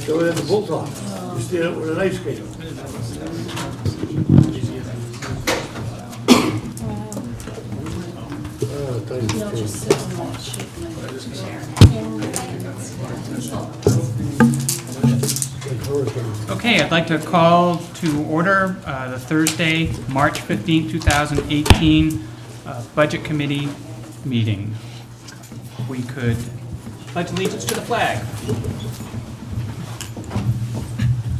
Go in the bulldog. You stand up with an ice skate. You'll just sit on that sheet and Okay, I'd like to call to order the Thursday, March 15, 2018 Budget Committee meeting. We could pledge allegiance to the flag.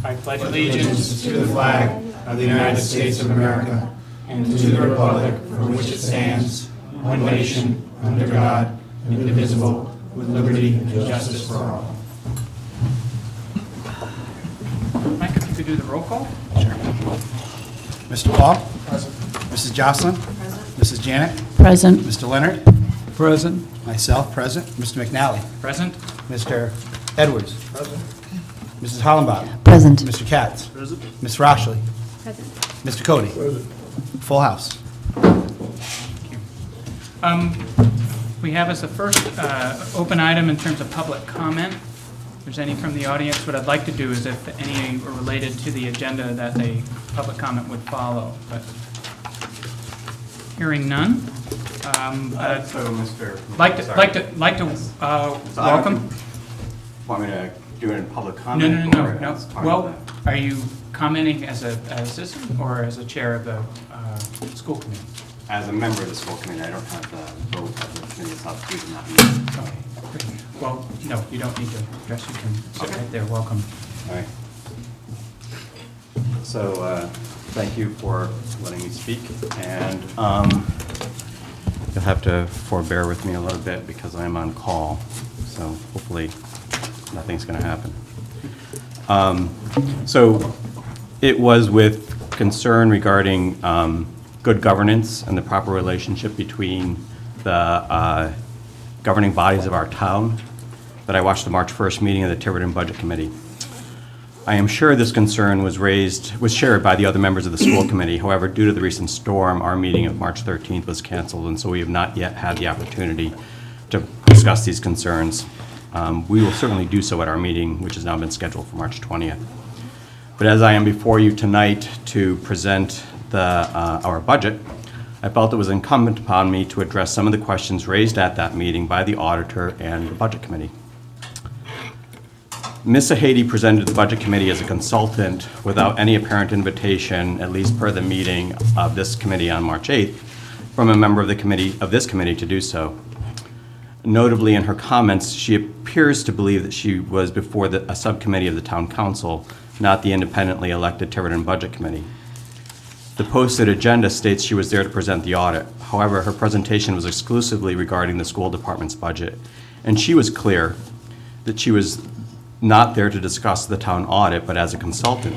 I pledge allegiance to the flag of the United States of America and to the republic for which it stands, one nation, under God, indivisible, with liberty and justice for all. Mike, if you could do the roll call? Mr. Paul? Present. Mrs. Jocelyn? Present. Mrs. Janet? Present. Mr. Leonard? Present. Myself, present. Mr. McNally? Present. Mr. Edwards? Present. Mrs. Hollenbach? Present. Mr. Katz? Present. Ms. Rochley? Present. Mr. Cody? Present. Full house. We have as the first open item in terms of public comment. If there's any from the audience, what I'd like to do is if any are related to the agenda that a public comment would follow. But hearing none, So, Mr. like to welcome. Want me to do it in public No, comment? no, no, or no. as part of Well, that? are you commenting as a citizen or as a chair of the school committee? As a member of the school committee, I don't have the vote of the committee itself, due to not meeting. Okay, great. Well, no, you don't need to address. You can sit Okay. right there. Welcome. All right. So, thank you for letting me speak, and you'll have to forbear with me a little bit because I'm on call, so hopefully nothing's going to happen. So it was with concern regarding good governance and the proper relationship between the governing bodies of our town that I watched the March 1st meeting of the Tiverton Budget Committee. I am sure this concern was shared by the other members of the school committee. However, due to the recent storm, our meeting of March 13th was canceled, and so we have not yet had the opportunity to discuss these concerns. We will certainly do so at our meeting, which has now been scheduled for March 20th. But as I am before you tonight to present our budget, I felt it was incumbent upon me to address some of the questions raised at that meeting by the auditor and the budget committee. Ms. Sahady presented to the budget committee as a consultant without any apparent invitation, at least per the meeting of this committee on March 8th, from a member of this committee to do so. Notably, in her comments, she appears to believe that she was before a subcommittee of the town council, not the independently elected Tiverton Budget Committee. The posted agenda states she was there to present the audit. However, her presentation was exclusively regarding the school department's budget, and she was clear that she was not there to discuss the town audit, but as a consultant.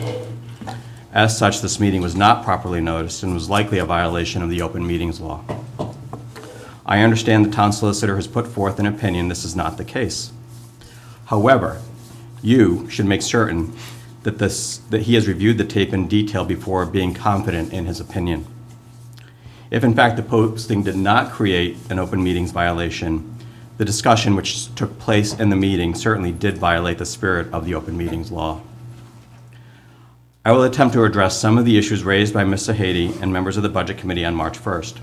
As such, this meeting was not properly noticed and was likely a violation of the open meetings law. I understand the town solicitor has put forth an opinion this is not the case. However, you should make certain that he has reviewed the tape in detail before being confident in his opinion. If in fact the posting did not create an open meetings violation, the discussion which took place in the meeting certainly did violate the spirit of the open meetings law. I will attempt to address some of the issues raised by Ms. Sahady and members of the Budget Committee on March 1st.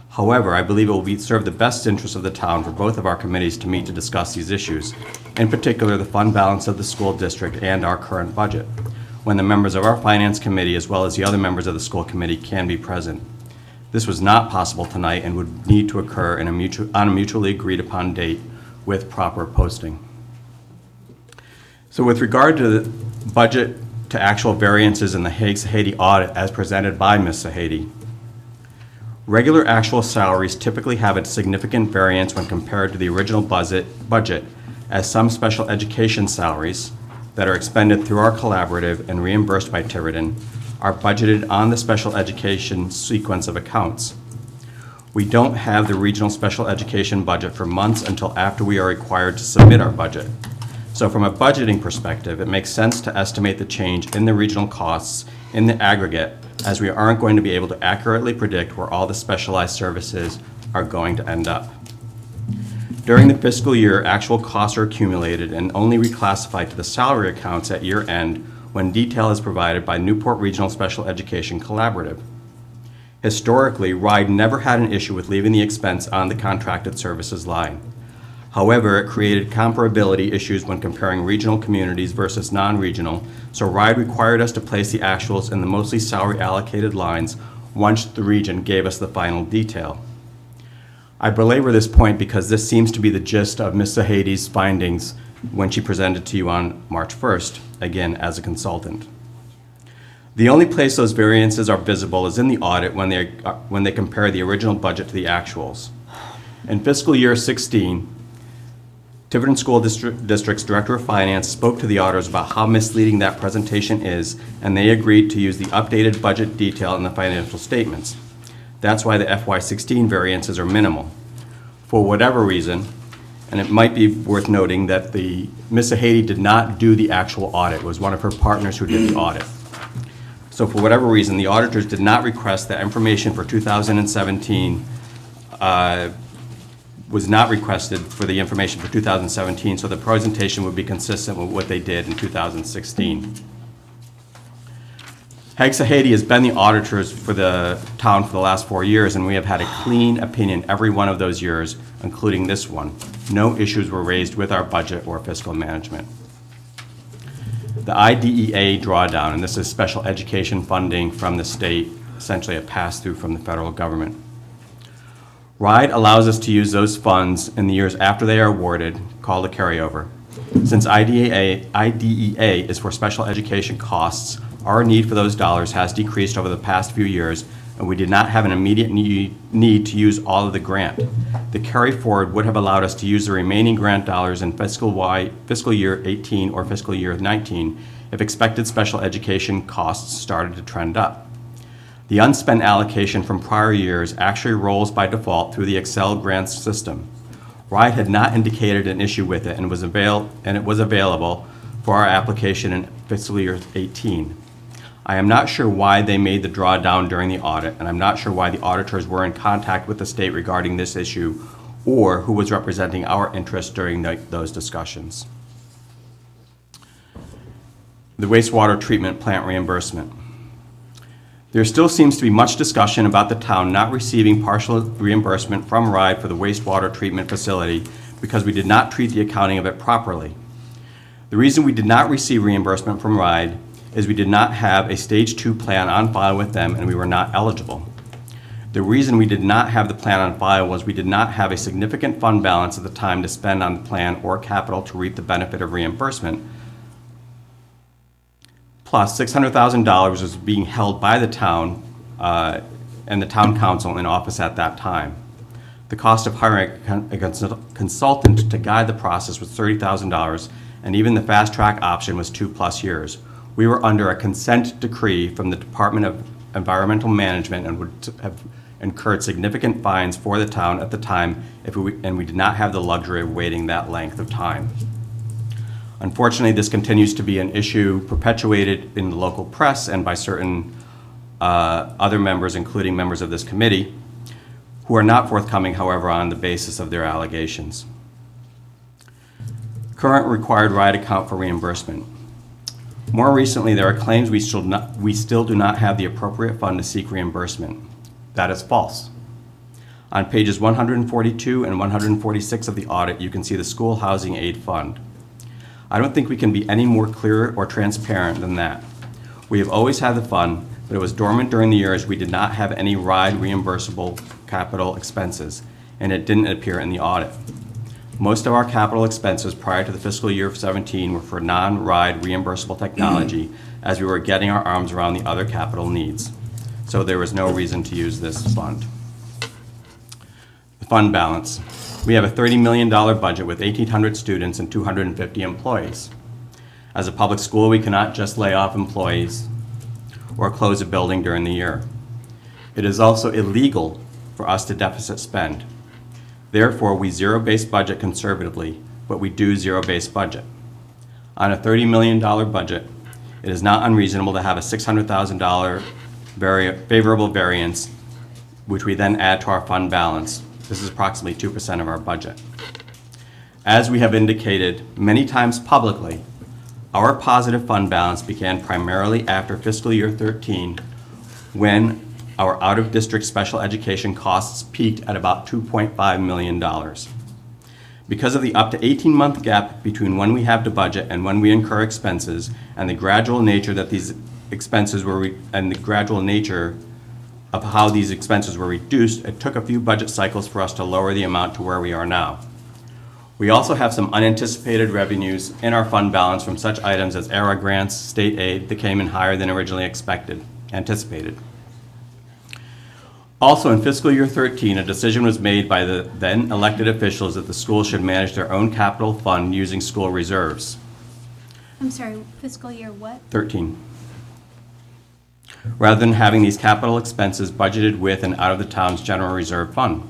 However, I believe it will serve the best interest of the town for both of our committees to meet to discuss these issues, in particular the fund balance of the school district and our current budget, when the members of our Finance Committee as well as the other members of the school committee can be present. This was not possible tonight and would need to occur on a mutually agreed upon date with proper posting. So with regard to the budget to actual variances in the Hague-Sahady audit as presented by Ms. Sahady, regular actual salaries typically have a significant variance when compared to the original budget, as some special education salaries that are expended through our collaborative and reimbursed by Tiverton are budgeted on the special education sequence of accounts. We don't have the regional special education budget for months until after we are required to submit our budget. So from a budgeting perspective, it makes sense to estimate the change in the regional costs in the aggregate, as we aren't going to be able to accurately predict where all the specialized services are going to end up. During the fiscal year, actual costs are accumulated and only reclassified to the salary accounts at year end when detail is provided by Newport Regional Special Education Collaborative. Historically, RIDE never had an issue with leaving the expense on the contracted services line. However, it created comparability issues when comparing regional communities versus non-regional, so RIDE required us to place the actuals in the mostly salary allocated lines once the region gave us the final detail. I belabor this point because this seems to be the gist of Ms. Zahady's findings when she presented to you on March 1st, again as a consultant. The only place those variances are visible is in the audit when they compare the original budget to the actuals. In fiscal year 16, Tiverton School District's Director of Finance spoke to the auditors about how misleading that presentation is, and they agreed to use the updated budget detail in the financial statements. That's why the FY16 variances are minimal. For whatever reason, and it might be worth noting that Ms. Zahady did not do the actual audit. It was one of her partners who did the audit. So for whatever reason, the auditors did not request that information for 2017 was not requested for the information for 2017, so the presentation would be consistent with what they did in 2016. Hag Zahady has been the auditors for the town for the last 4 years, and we have had a clean opinion every one of those years, including this one. No issues were raised with our budget or fiscal management. The IDEA drawdown, and this is special education funding from the state, essentially a pass-through from the federal government. RIDE allows us to use those funds in the years after they are awarded, called a carryover. Since IDEA is for special education costs, our need for those dollars has decreased over the past few years, and we did not have an immediate need to use all of the grant. The carry forward would have allowed us to use the remaining grant dollars in fiscal year 18 or fiscal year 19 if expected special education costs started to trend up. The unspent allocation from prior years actually rolls by default through the Excel grants system. RIDE had not indicated an issue with it, and it was available for our application in fiscal year 18. I am not sure why they made the drawdown during the audit, and I'm not sure why the auditors were in contact with the state regarding this issue or who was representing our interests during those discussions. The wastewater treatment plant reimbursement. There still seems to be much discussion about the town not receiving partial reimbursement from RIDE for the wastewater treatment facility because we did not treat the accounting of it properly. The reason we did not receive reimbursement from RIDE is we did not have a stage 2 plan on file with them and we were not eligible. The reason we did not have the plan on file was we did not have a significant fund balance at the time to spend on the plan or capital to reap the benefit of reimbursement. Plus, $600,000 was being held by the town and the town council in office at that time. The cost of hiring a consultant to guide the process was $30,000, and even the fast track option was 2+ years. We were under a consent decree from the Department of Environmental Management and would have incurred significant fines for the town at the time and we did not have the luxury of waiting that length of time. Unfortunately, this continues to be an issue perpetuated in the local press and by certain other members, including members of this committee, who are not forthcoming, however, on the basis of their allegations. Current required RIDE account for reimbursement. More recently, there are claims we still do not have the appropriate fund to seek reimbursement. That is false. On pages 142 and 146 of the audit, you can see the School Housing Aid Fund. I don't think we can be any more clear or transparent than that. We have always had the fund, but it was dormant during the years we did not have any RIDE reimbursable capital expenses, and it didn't appear in the audit. Most of our capital expenses prior to the fiscal year of 17 were for non-RIDE reimbursable technology as we were getting our arms around the other capital needs. So there was no reason to use this fund. The fund balance. We have a $30 million budget with 1,800 students and 250 employees. As a public school, we cannot just lay off employees or close a building during the year. It is also illegal for us to deficit spend. Therefore, we zero-base budget conservatively, but we do zero-base budget. On a $30 million budget, it is not unreasonable to have a $600,000 favorable variance, which we then add to our fund balance. This is approximately 2% of our budget. As we have indicated many times publicly, our positive fund balance began primarily after fiscal year 13, when our out-of-district special education costs peaked at about $2.5 million. Because of the up to 18-month gap between when we have to budget and when we incur expenses, and the gradual nature that these expenses were, and the gradual nature of how these expenses were reduced, it took a few budget cycles for us to lower the amount to where we are now. We also have some unanticipated revenues in our fund balance from such items as ERA grants, state aid that came in higher than originally anticipated. Also, in fiscal year 13, a decision was made by the then elected officials that the schools should manage their own capital fund using school reserves. I'm sorry, fiscal year what? 13. Rather than having these capital expenses budgeted with and out of the town's general reserve fund.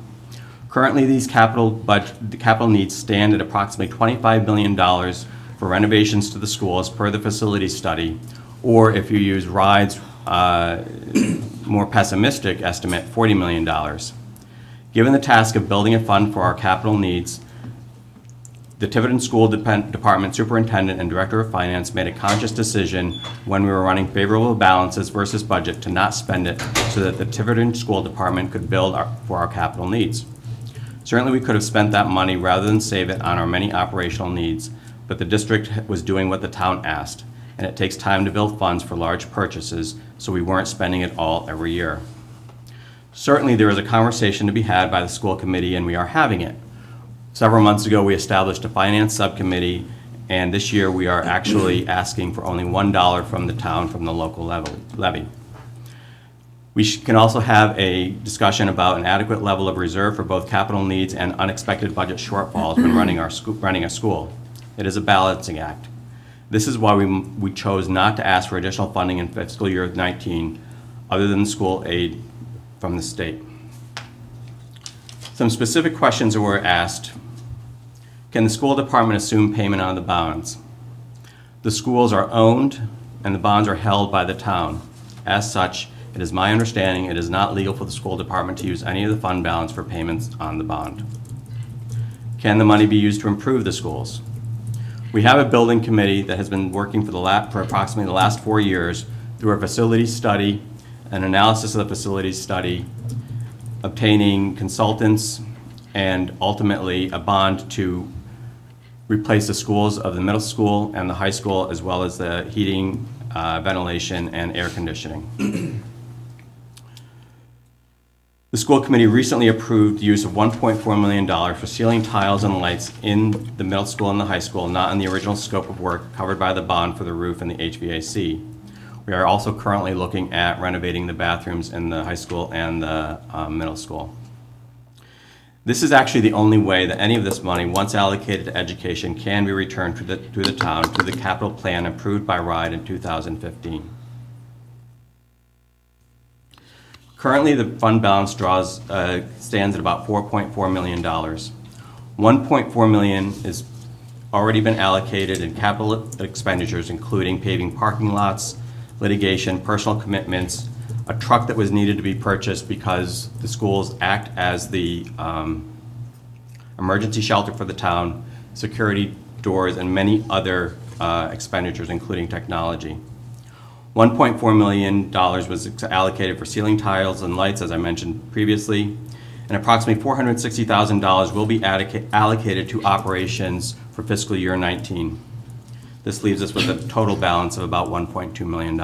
Currently, these the capital needs stand at approximately $25 million for renovations to the schools per the facility study, or if you use RIDE's more pessimistic estimate, $40 million. Given the task of building a fund for our capital needs, the Tiverton School Department Superintendent and Director of Finance made a conscious decision when we were running favorable balances versus budget to not spend it so that the Tiverton School Department could build for our capital needs. Certainly, we could have spent that money rather than save it on our many operational needs, but the district was doing what the town asked, and it takes time to build funds for large purchases, so we weren't spending it all every year. Certainly, there is a conversation to be had by the school committee, and we are having it. Several months ago, we established a finance subcommittee, and this year we are actually asking for only $1 from the town from the local levy. We can also have a discussion about an adequate level of reserve for both capital needs and unexpected budget shortfalls when running a school. It is a balancing act. This is why we chose not to ask for additional funding in fiscal year 19, other than school aid from the state. Some specific questions were asked. Can the school department assume payment on the bonds? The schools are owned and the bonds are held by the town. As such, it is my understanding it is not legal for the school department to use any of the fund balance for payments on the bond. Can the money be used to improve the schools? We have a building committee that has been working for approximately the last 4 years through a facility study, an analysis of the facility study, obtaining consultants, and ultimately a bond to replace the schools of the middle school and the high school, as well as the heating, ventilation, and air conditioning. The school committee recently approved the use of $1.4 million for ceiling tiles and lights in the middle school and the high school, not in the original scope of work covered by the bond for the roof and the HVAC. We are also currently looking at renovating the bathrooms in the high school and the middle school. This is actually the only way that any of this money, once allocated to education, can be returned to the town through the capital plan approved by RIDE in 2015. Currently, the fund balance stands at about $4.4 million. $1.4 million is already been allocated in capital expenditures, including paving parking lots, litigation, personal commitments, a truck that was needed to be purchased because the schools act as the emergency shelter for the town, security doors, and many other expenditures, including technology. $1.4 million was allocated for ceiling tiles and lights, as I mentioned previously, and approximately $460,000 will be allocated to operations for fiscal year 19. This leaves us with a total balance of about $1.2 million.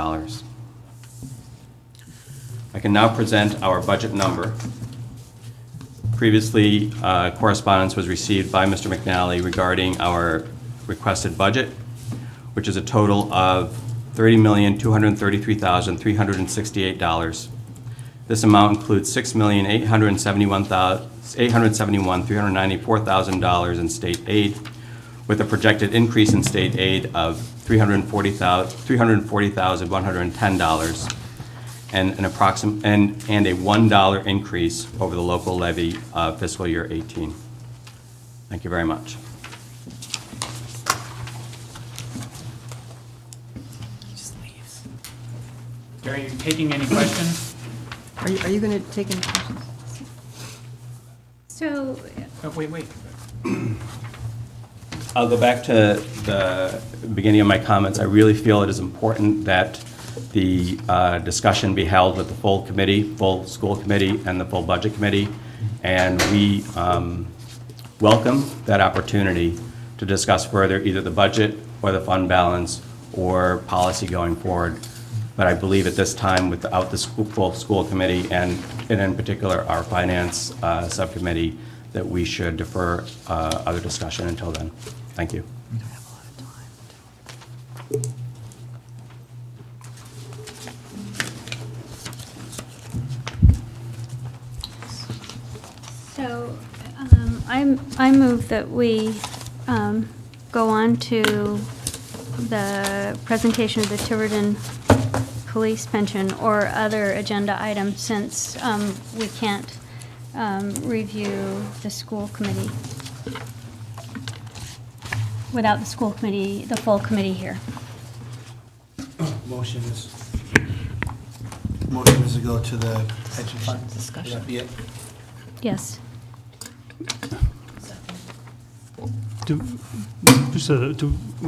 I can now present our budget number. Previously, correspondence was received by Mr. McNally regarding our requested budget, which is a total of $30,233,368. This amount includes $6,871,394 in state aid, with a projected increase in state aid of $340,110, and a $1 increase over the local levy of fiscal year 18. Thank you very much. Are you taking any questions? Are you going to take any questions? So, Oh, wait. I'll go back to the beginning of my comments. I really feel it is important that the discussion be held with the full committee, full school committee, and the full budget committee. And we welcome that opportunity to discuss further either the budget or the fund balance or policy going forward. But I believe at this time, without the full school committee and in particular our finance subcommittee, that we should defer other discussion until then. Thank you. So, I move that we go on to the presentation of the Tiverton police pension or other agenda items, since we can't review the school committee without the school committee, the full committee here. Motion is to go to the pension fund discussion. Would that be it? Yes.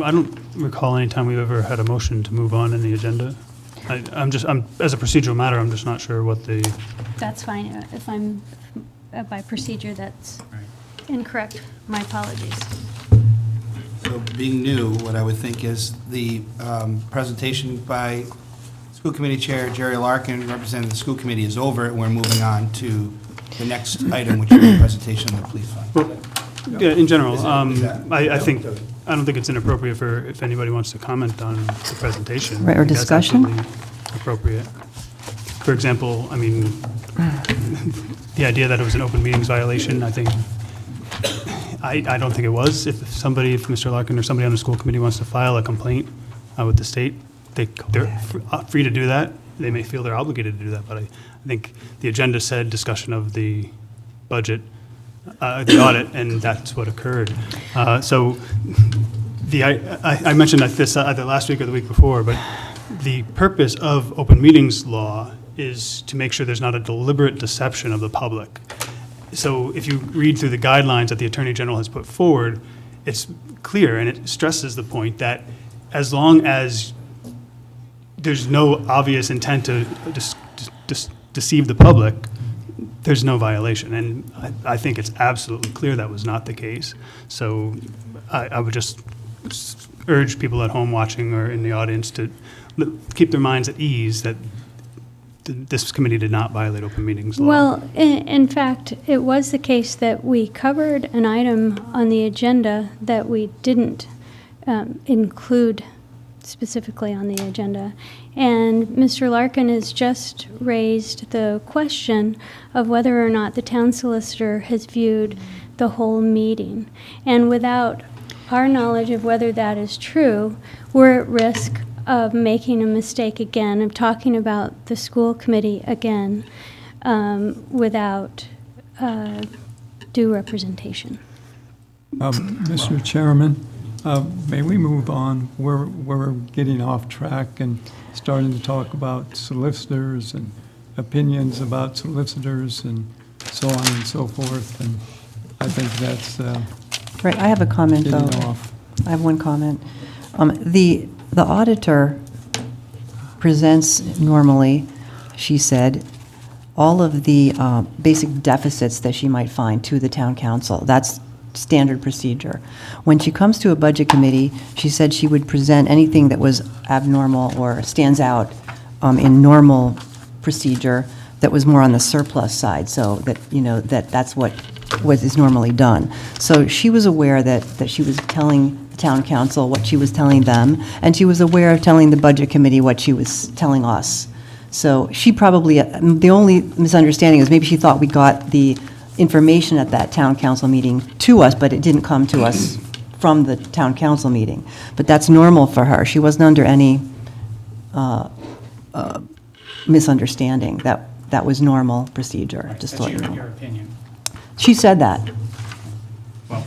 I don't recall any time we've ever had a motion to move on in the agenda. I'm as a procedural matter, I'm just not sure what the, That's fine. If I'm, by procedure, that's incorrect. My apologies. So being new, what I would think is the presentation by School Committee Chair Jerry Larkin representing the school committee is over, and we're moving on to the next item, which is the presentation of the police fund. yeah, in general, Is that- I don't think it's inappropriate for, if anybody wants to comment on the presentation. Right, or I think that's discussion? absolutely appropriate. For example, I mean, the idea that it was an open meetings violation, I think, I don't think it was. If Mr. Larkin or somebody on the school committee wants to file a complaint with the state, they're free to do that. They may feel they're obligated to do that, but I think the agenda said discussion of the budget, the audit, and that's what occurred. So I mentioned this either last week or the week before, but the purpose of open meetings law is to make sure there's not a deliberate deception of the public. So if you read through the guidelines that the Attorney General has put forward, it's clear, and it stresses the point that as long as there's no obvious intent to deceive the public, there's no violation. And I think it's absolutely clear that was not the case. So I would just urge people at home watching or in the audience to keep their minds at ease that this committee did not violate open meetings law. Well, in fact, it was the case that we covered an item on the agenda that we didn't include specifically on the agenda. And Mr. Larkin has just raised the question of whether or not the town solicitor has viewed the whole meeting. And without our knowledge of whether that is true, we're at risk of making a mistake again, of talking about the school committee again, without due representation. Mr. Chairman, may we move on? We're getting off track and starting to talk about solicitors and opinions about solicitors and so on and so forth, and I think that's Right, I have a comment, getting though. off. I have one comment. The auditor presents normally, she said, all of the basic deficits that she might find to the town council. That's standard procedure. When she comes to a budget committee, she said she would present anything that was abnormal or stands out in normal procedure that was more on the surplus side, so that, you know, that's what is normally done. So she was aware that she was telling the town council what she was telling them, and she was aware of telling the budget committee what she was telling us. So she probably, the only misunderstanding is maybe she thought we got the information at that town council meeting to us, but it didn't come to us from the town council meeting. But that's normal for her. She wasn't under any misunderstanding. That was normal procedure, just to let you That's know. your opinion. She said that. Well,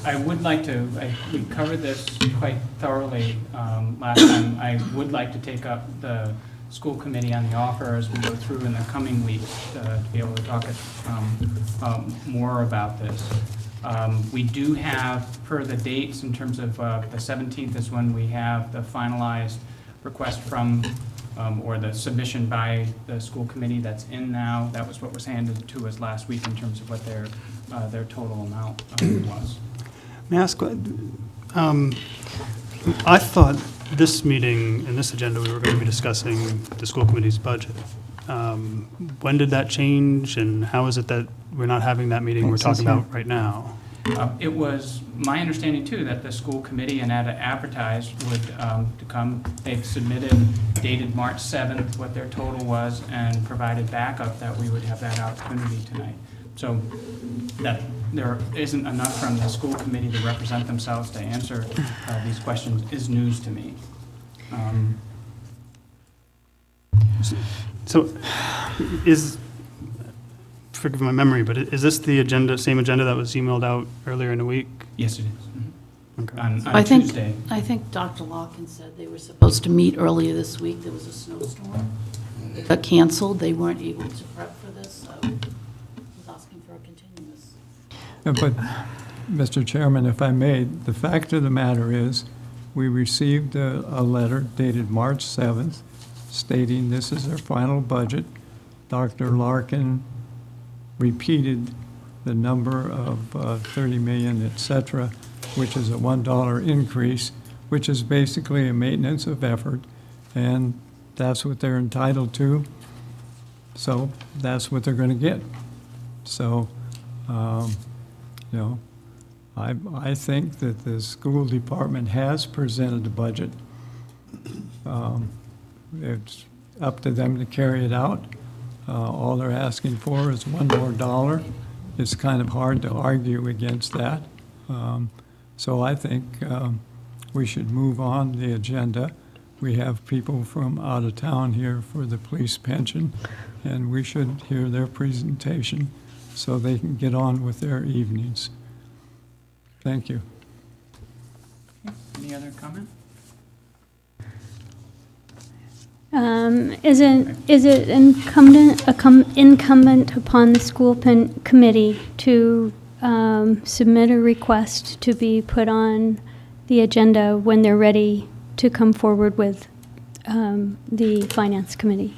I would like to, we covered this quite thoroughly last time. I would like to take up the school committee on the offer as we go through in the coming weeks to be able to talk more about this. We do have, per the dates, in terms of the 17th is when we have the finalized request from, or the submission by the school committee that's in now. That was what was handed to us last week in terms of what their total amount was. May I ask, I thought this meeting, in this agenda, we were going to be discussing the school committee's budget. When did that change, and how is it that we're not having that meeting we're talking about right now? It was my understanding, too, that the school committee and had advertised would to come. They've submitted, dated March 7th, what their total was, and provided backup that we would have that opportunity tonight. So that there isn't enough from the school committee to represent themselves to answer these questions is news to me. So forgive my memory, but is this the agenda, same agenda that was emailed out earlier in the week? Yes, it is. Okay. On I think, Tuesday. I think Dr. Larkin said they were supposed to meet earlier this week. There was a snowstorm. It got canceled. They weren't able to prep for this, so I was asking for a continuous. But, Mr. Chairman, if I may, the fact of the matter is, we received a letter dated March 7th stating this is their final budget. Dr. Larkin repeated the number of 30 million, et cetera, which is a $1 increase, which is basically a maintenance of effort, and that's what they're entitled to. So that's what they're going to get. So, you know, I think that the school department has presented a budget. It's up to them to carry it out. All they're asking for is one more dollar. It's kind of hard to argue against that. So I think we should move on the agenda. We have people from out of town here for the police pension, and we should hear their presentation so they can get on with their evenings. Thank you. Any other comment? Is it incumbent upon the school committee to submit a request to be put on the agenda when they're ready to come forward with the finance committee,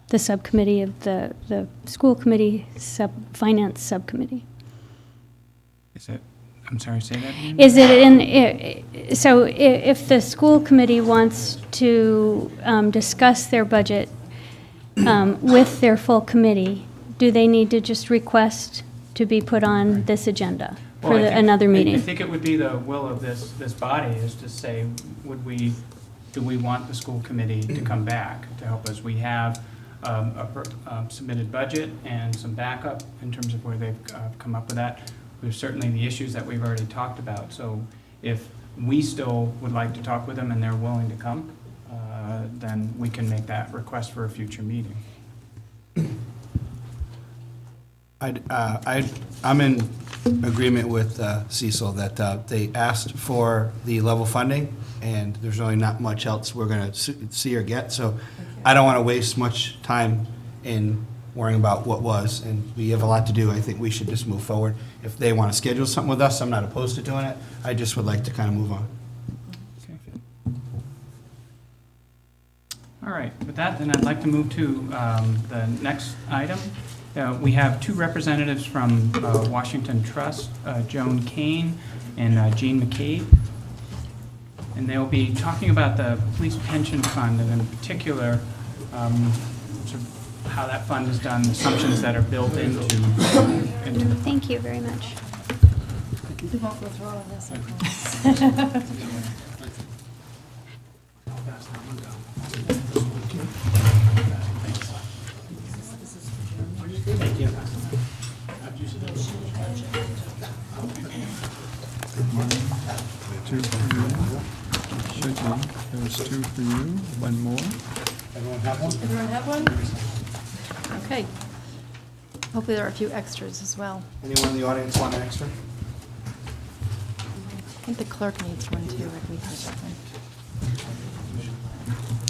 the subcommittee of the school committee finance subcommittee? Is it, I'm sorry, say that again? Is it so if the school committee wants to discuss their budget with their full committee, do they need to just request to be put on this agenda for Well, I think- another meeting? I think it would be the will of this body is to say, do we want the school committee to come back to help us? We have a submitted budget and some backup in terms of where they've come up with that. There's certainly the issues that we've already talked about. So if we still would like to talk with them and they're willing to come, then we can make that request for a future meeting. I'm in agreement with Cecil that they asked for the level funding, and there's really not much else we're going to see or get. So I don't want to waste much time in worrying about what was, and we have a lot to do. I think we should just move forward. If they want to schedule something with us, I'm not opposed to doing it. I just would like to kind of move on. All right, with that, then I'd like to move to the next item. We have two representatives from Washington Trust, Joan Kane and Jean McCabe. And they'll be talking about the police pension fund, and in particular, sort of how that fund is done, assumptions that are built into the Thank you very much. We won't go through all of this, I promise. Two for you. Should be. There's two for you, one more. Everyone have one? Okay. Hopefully there are a few extras as well. Anyone in the audience want an extra? I think the clerk needs one too, if we have that one.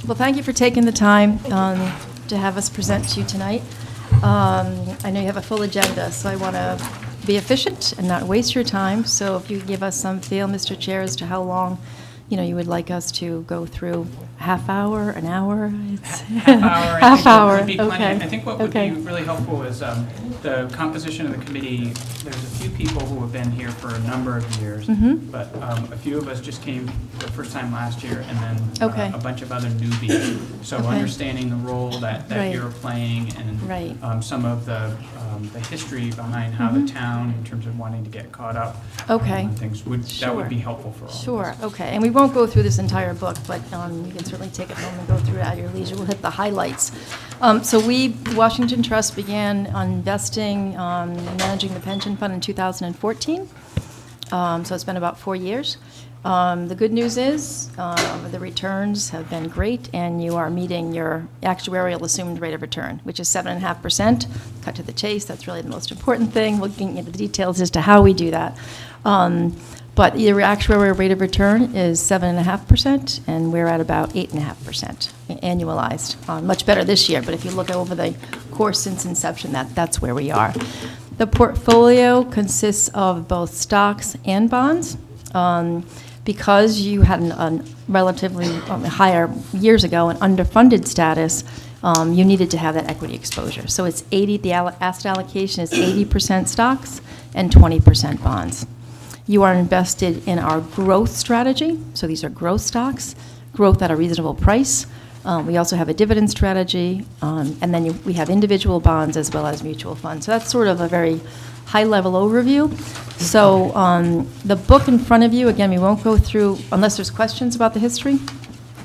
Well, thank you for taking the time to have us present to you tonight. I know you have a full agenda, so I want to be efficient and not waste your time. So if you give us some feel, Mr. Chair, as to how long, you would like us to go through, half hour, an hour? Half hour. Half hour, would be plenty. okay. I think what would be Okay. really helpful is the composition of the committee. There's a few people who have been here for a number of years, Mhm. but a few of us just came the first time last year, and then Okay. a bunch of other newbies. So Okay. understanding the role that Right. you're playing and Right. some of the history behind how the Mhm. town, in terms of wanting to get caught up Okay. on things, that would Sure. be helpful for all of us. Sure, okay. And we won't go through this entire book, but you can certainly take it home and go through it at your leisure. We'll hit the highlights. So the Washington Trust began investing, managing the pension fund in 2014. So it's been about 4 years. The good news is the returns have been great, and you are meeting your actuarial assumed rate of return, which is 7.5%. Cut to the chase, that's really the most important thing. We'll get into the details as to how we do that. But your actuarial rate of return is 7.5%, and we're at about 8.5% annualized. Much better this year, but if you look over the course since inception, that's where we are. The portfolio consists of both stocks and bonds. Because you had a relatively higher, years ago, an underfunded status, you needed to have that equity exposure. So it's 80, the asset allocation is 80% stocks and 20% bonds. You are invested in our growth strategy, so these are growth stocks, growth at a reasonable price. We also have a dividend strategy, and then we have individual bonds as well as mutual funds. So that's sort of a very high-level overview. So the book in front of you, again, we won't go through, unless there's questions about the history.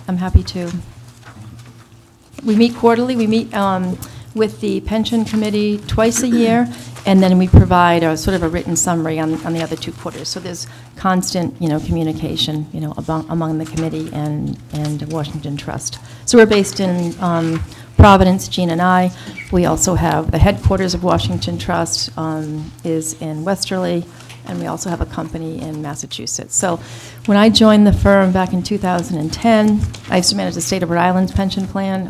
I'm happy to. We meet quarterly. We meet with the pension committee twice a year, and then we provide a sort of a written summary on the other 2 quarters. So there's constant, communication, among the committee and Washington Trust. So we're based in Providence, Jean and I. We also have the headquarters of Washington Trust is in Westerly, and we also have a company in Massachusetts. So when I joined the firm back in 2010, I used to manage the state of Rhode Island's pension plan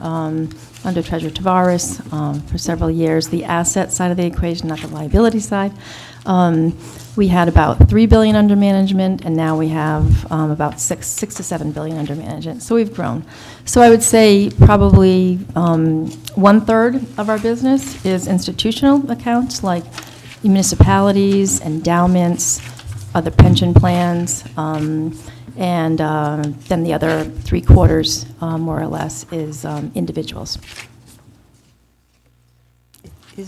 under Treasurer Tavares for several years, the asset side of the equation, not the liability side. We had about $3 billion under management, and now we have about $6 to $7 billion under management. So we've grown. So I would say probably 1/3 of our business is institutional accounts, like municipalities, endowments, other pension plans, and then the other 3/4, more or less, is individuals.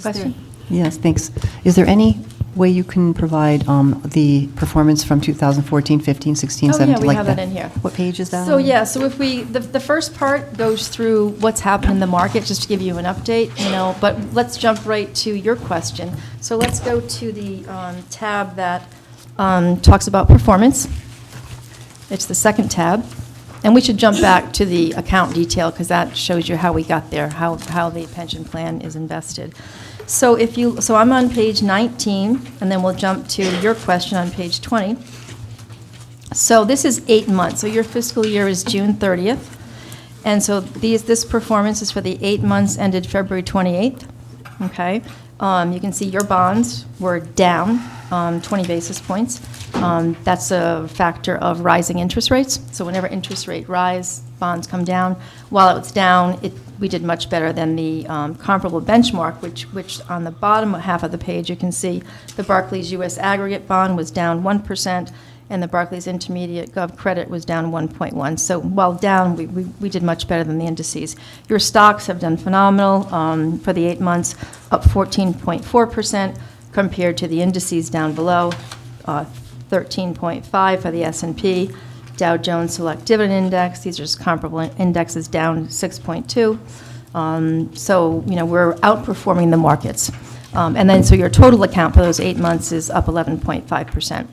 Question? Yes, thanks. Is there any way you can provide the performance from 2014, 15, 16, 17? Oh, yeah, we like have that in here. What page is that So, on? yeah, so if the first part goes through what's happened in the market, just to give you an update, but let's jump right to your question. So let's go to the tab that talks about performance. It's the second tab. And we should jump back to the account detail, because that shows you how we got there, how the pension plan is invested. So so I'm on page 19, and then we'll jump to your question on page 20. So this is 8 months. So your fiscal year is June 30th. And so this performance is for the 8 months ended February 28th. Okay? You can see your bonds were down 20 basis points. That's a factor of rising interest rates. So whenever interest rate rise, bonds come down. While it's down, we did much better than the comparable benchmark, which on the bottom half of the page, you can see the Barclays U.S. aggregate bond was down 1%, and the Barclays Intermediate Gov Credit was down 1.1. So while down, we did much better than the indices. Your stocks have done phenomenal for the 8 months, up 14.4% compared to the indices down below, 13.5 for the S&P. Dow Jones Select Dividend Index, these are just comparable indexes, down 6.2. So, we're outperforming the markets. And then, so your total account for those 8 months is up 11.5%.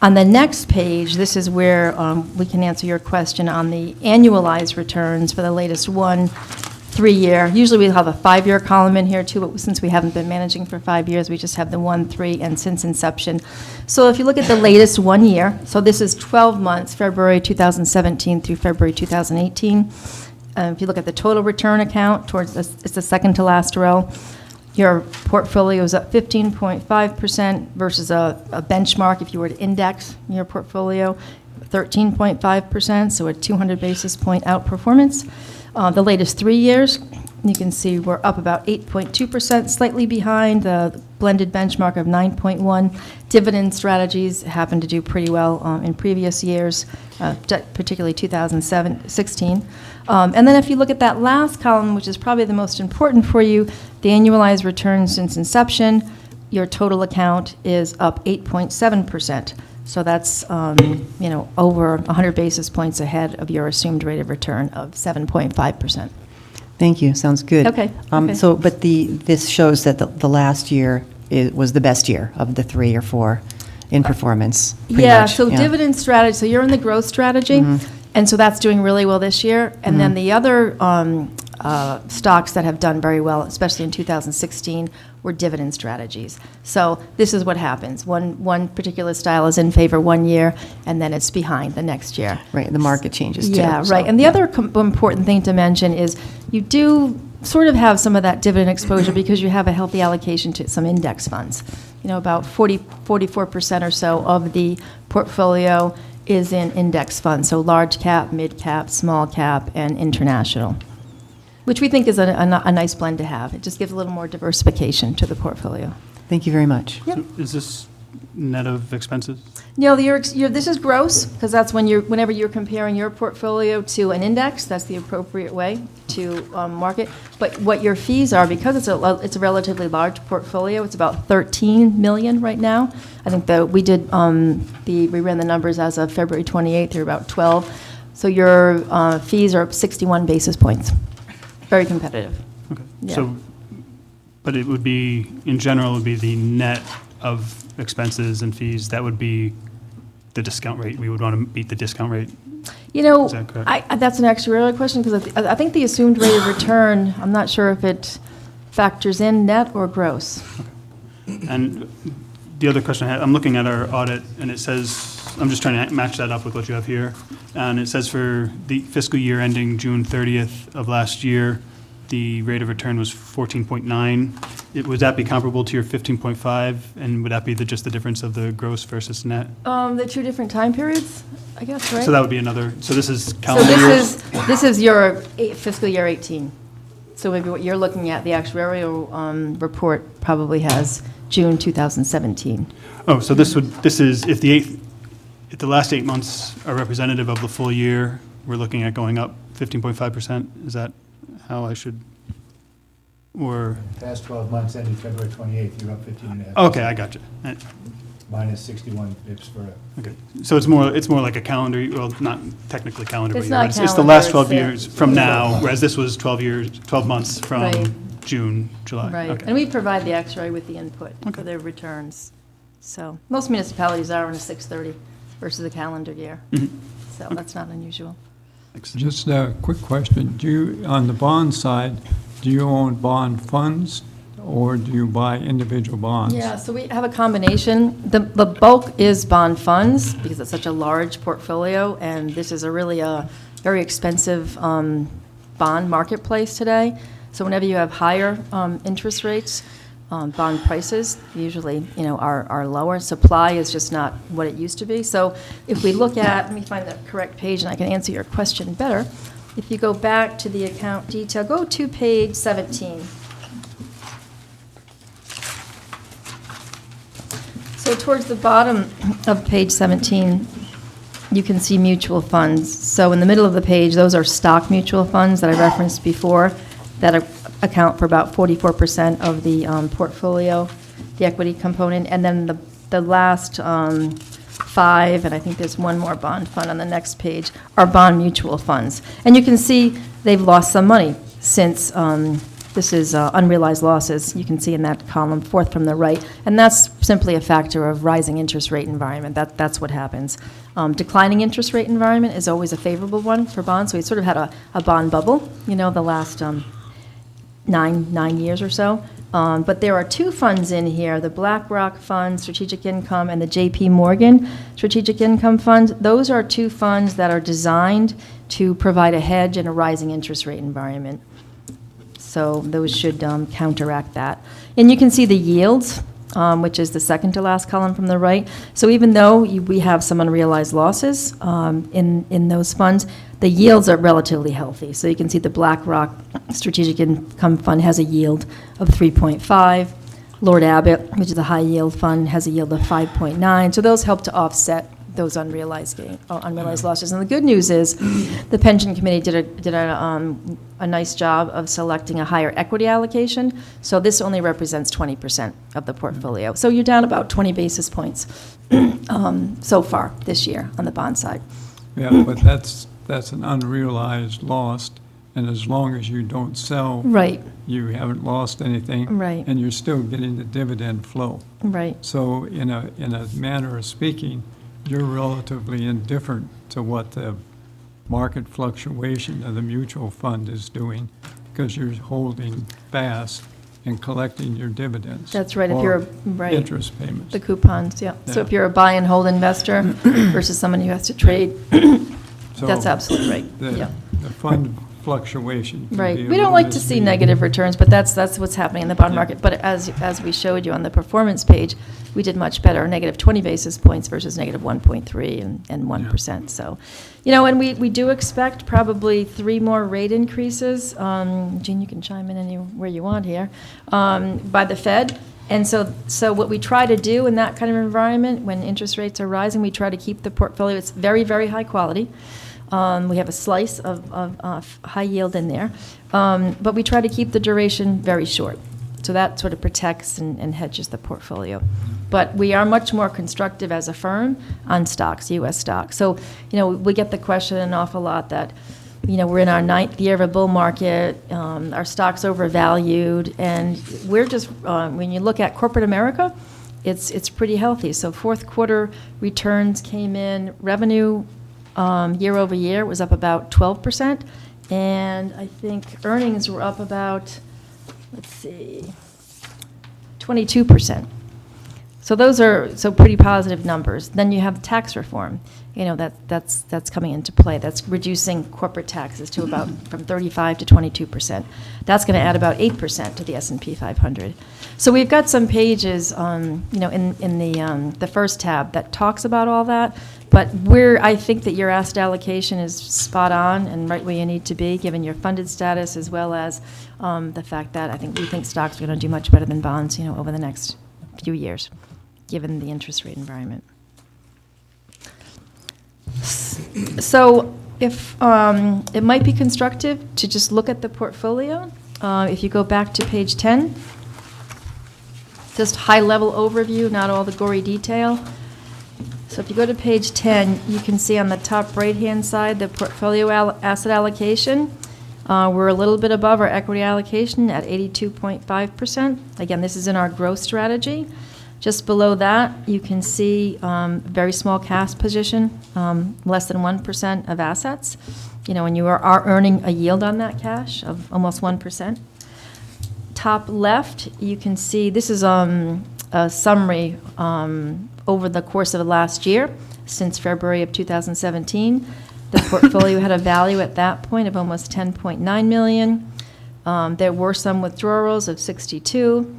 On the next page, this is where we can answer your question on the annualized returns for the latest 1-3 year. Usually we have a 5-year column in here too, but since we haven't been managing for 5 years, we just have the 1, 3, and since inception. So if you look at the latest 1 year, so this is 12 months, February 2017 through February 2018. If you look at the total return account, it's the second to last row. Your portfolio is up 15.5% versus a benchmark, if you were to index your portfolio, 13.5%, so a 200 basis point outperformance. The latest 3 years, you can see we're up about 8.2%, slightly behind the blended benchmark of 9.1. Dividend strategies happen to do pretty well in previous years, particularly 2016. And then if you look at that last column, which is probably the most important for you, the annualized return since inception, your total account is up 8.7%. So that's, over 100 basis points ahead of your assumed rate of return of 7.5%. Thank you, sounds good. Okay, okay. So, but this shows that the last year was the best year of the 3 or 4 in performance, pretty Yeah, much, so dividend strategy, so you're in the growth strategy, and so that's doing really well this year. And then the other stocks that have done very well, especially in 2016, were dividend strategies. So this is what happens. One particular style is in favor 1 year, and then it's behind the next year. Right, the market changes too. Yeah, so, right. And the yeah. other important thing to mention is you do sort of have some of that dividend exposure because you have a healthy allocation to some index funds. About 44% or so of the portfolio is in index funds, so large cap, mid cap, small cap, and international, which we think is a nice blend to have. It just gives a little more diversification to the portfolio. Thank you very much. Yep. So is this net of expenses? This is gross, because that's whenever you're comparing your portfolio to an index, that's the appropriate way to market. But what your fees are, because it's a relatively large portfolio, it's about 13 million right now. I think that we ran the numbers as of February 28th, they're about 12. So your fees are 61 basis points. Very competitive. Okay. Yeah. So, but it would be, in general, it would be the net of expenses and fees, that would be the discount rate. We would want to beat the discount rate. Is that correct? That's an actuarial question, because I think the assumed rate of return, I'm not sure if it factors in net or gross. And the other question I had, I'm looking at our audit, and it says, I'm just trying to match that up with what you have here. And it says for the fiscal year ending June 30th of last year, the rate of return was 14.9. Would that be comparable to your 15.5? And would that be just the difference of the gross versus net? The two different time periods, I guess, right? So that would be another, so this is So calendar years? this is your fiscal year 18. So maybe what you're looking at, the actuarial report probably has June 2017. Oh, so this is, if the last 8 months are representative of the full year, we're looking at going up 15.5%? Is that how I should, or? Past 12 months ending February 28th, you're up 15.5%. Okay, I got you. Minus 61 bips for it. Okay, so it's more like a calendar, well, not technically calendar, It's but not it's the calendar, last it's 12 the- years from now, whereas this was 12 months Right. from June, July. Right, Okay. and we provide the actuary with the input for their returns. So most municipalities are on a 6/30 versus a calendar year. So that's not unusual. Thanks. Just a quick question. On the bond side, do you own bond funds or do you buy individual bonds? Yeah, so we have a combination. The bulk is bond funds because it's such a large portfolio, and this is really a very expensive bond marketplace today. So whenever you have higher interest rates, bond prices usually, are lower. Supply is just not what it used to be. So if we look at, let me find the correct page and I can answer your question better. If you go back to the account detail, go to page 17. So towards the bottom of page 17, you can see mutual funds. So in the middle of the page, those are stock mutual funds that I referenced before that account for about 44% of the portfolio, the equity component. And then the last 5, and I think there's one more bond fund on the next page, are bond mutual funds. And you can see they've lost some money since this is unrealized losses, you can see in that column, fourth from the right. And that's simply a factor of rising interest rate environment. That's what happens. Declining interest rate environment is always a favorable one for bonds. So we sort of had a bond bubble, the last 9 years or so. But there are 2 funds in here, the BlackRock Fund, Strategic Income, and the JP Morgan Strategic Income Fund. Those are 2 funds that are designed to provide a hedge in a rising interest rate environment. So those should counteract that. And you can see the yields, which is the second to last column from the right. So even though we have some unrealized losses in those funds, the yields are relatively healthy. So you can see the BlackRock Strategic Income Fund has a yield of 3.5. Lord Abbott, which is a high yield fund, has a yield of 5.9. So those help to offset those unrealized losses. And the good news is, the pension committee did a nice job of selecting a higher equity allocation. So this only represents 20% of the portfolio. So you're down about 20 basis points so far this year on the bond side. Yeah, but that's an unrealized loss, and as long as you don't sell, Right, you haven't lost anything. Right. And you're still getting the dividend flow. right. So in a manner of speaking, you're relatively indifferent to what the market fluctuation of the mutual fund is doing, because you're holding fast and collecting your dividends. That's right, if or you're right. interest payments. The coupons, yeah. So Yeah. if you're a buy and hold investor versus someone who has to trade, So that's absolutely right, the- yeah. The fund fluctuation can Right. be a We don't little like to see misleading. negative returns, but that's what's happening in the bond Yeah. market. But as we showed you on the performance page, we did much better, negative 20 basis points versus negative 1.3 and 1%. So, and we do expect probably 3 more rate increases. Jean, you can chime in anywhere you want here, by the Fed. And so what we try to do in that kind of environment, when interest rates are rising, we try to keep the portfolio, it's very, very high quality. We have a slice of high yield in there, but we try to keep the duration very short. So that sort of protects and hedges the portfolio. But we are much more constructive as a firm on stocks, U.S. stocks. So, we get the question an awful lot that, we're in our 9th year of a bull market, our stock's overvalued, and we're just, when you look at corporate America, it's pretty healthy. So fourth quarter returns came in, revenue year over year was up about 12%, and I think earnings were up about, 22%. So those are pretty positive numbers. Then you have tax reform. That's coming into play. That's reducing corporate taxes to about from 35 to 22%. That's going to add about 8% to the S&P 500. So we've got some pages, in the first tab that talks about all that. But I think that your asset allocation is spot on and right where you need to be, given your funded status, as well as the fact that we think stocks are going to do much better than bonds, over the next few years, given the interest rate environment. So if it might be constructive to just look at the portfolio, if you go back to page 10, just high-level overview, not all the gory detail. So if you go to page 10, you can see on the top right-hand side the portfolio asset allocation. We're a little bit above our equity allocation at 82.5%. Again, this is in our growth strategy. Just below that, you can see very small cash position, less than 1% of assets. And you are earning a yield on that cash of almost 1%. Top left, you can see this is a summary over the course of the last year, since February of 2017. The portfolio had a value at that point of almost $10.9 million. There were some withdrawals of 62,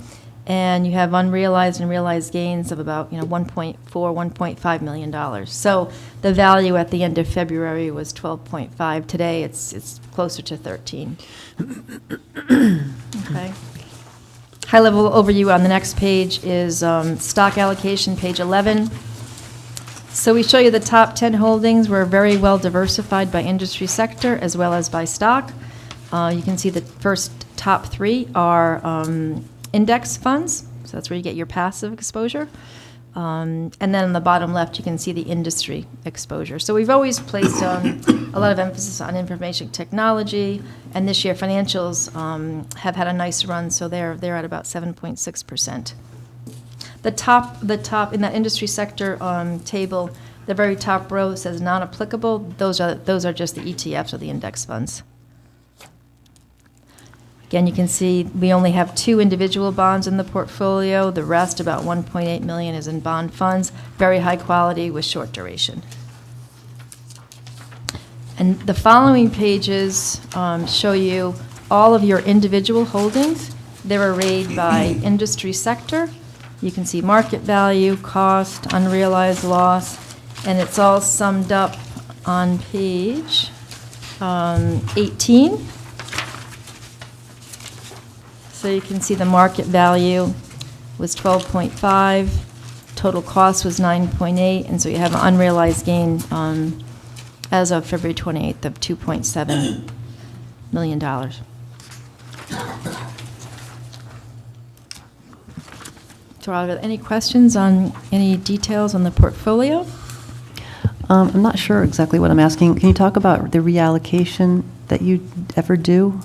and you have unrealized and realized gains of about $1.4, $1.5 million. So the value at the end of February was 12.5. Today, it's closer to 13. Okay. High-level overview on the next page is stock allocation, page 11. So we show you the top 10 holdings. We're very well diversified by industry sector as well as by stock. You can see the first top 3 are index funds. So that's where you get your passive exposure. And then on the bottom left, you can see the industry exposure. So we've always placed a lot of emphasis on information technology, and this year financials have had a nice run, so they're at about 7.6%. The top in that industry sector table, the very top row says non-applicable. Those are just the ETFs or the index funds. Again, you can see we only have 2 individual bonds in the portfolio. The rest, about $1.8 million, is in bond funds, very high quality with short duration. And the following pages show you all of your individual holdings. They're arrayed by industry sector. You can see market value, cost, unrealized loss, and it's all summed up on page 18. So you can see the market value was 12.5, total cost was 9.8, and so you have an unrealized gain as of February 28th of $2.7 million. So are there any questions on any details on the portfolio? I'm not sure exactly what I'm asking. Can you talk about the reallocation that you ever do?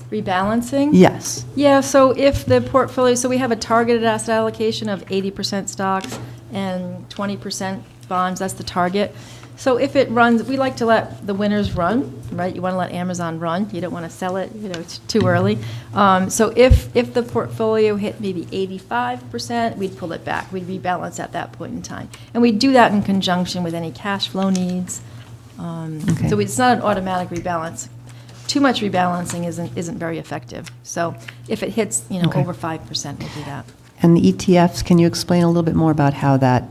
Rebalancing? Yes. Yeah, so if the portfolio, so we have a targeted asset allocation of 80% stocks and 20% bonds, that's the target. So if it runs, we like to let the winners run, right? You want to let Amazon run. You don't want to sell it, it's too early. So if the portfolio hit maybe 85%, we'd pull it back. We'd rebalance at that point in time. And we do that in conjunction with any cash flow needs. Okay. So it's not an automatic rebalance. Too much rebalancing isn't very effective. So if it hits, Okay. over 5%, we'll do that. And the ETFs, can you explain a little bit more about how that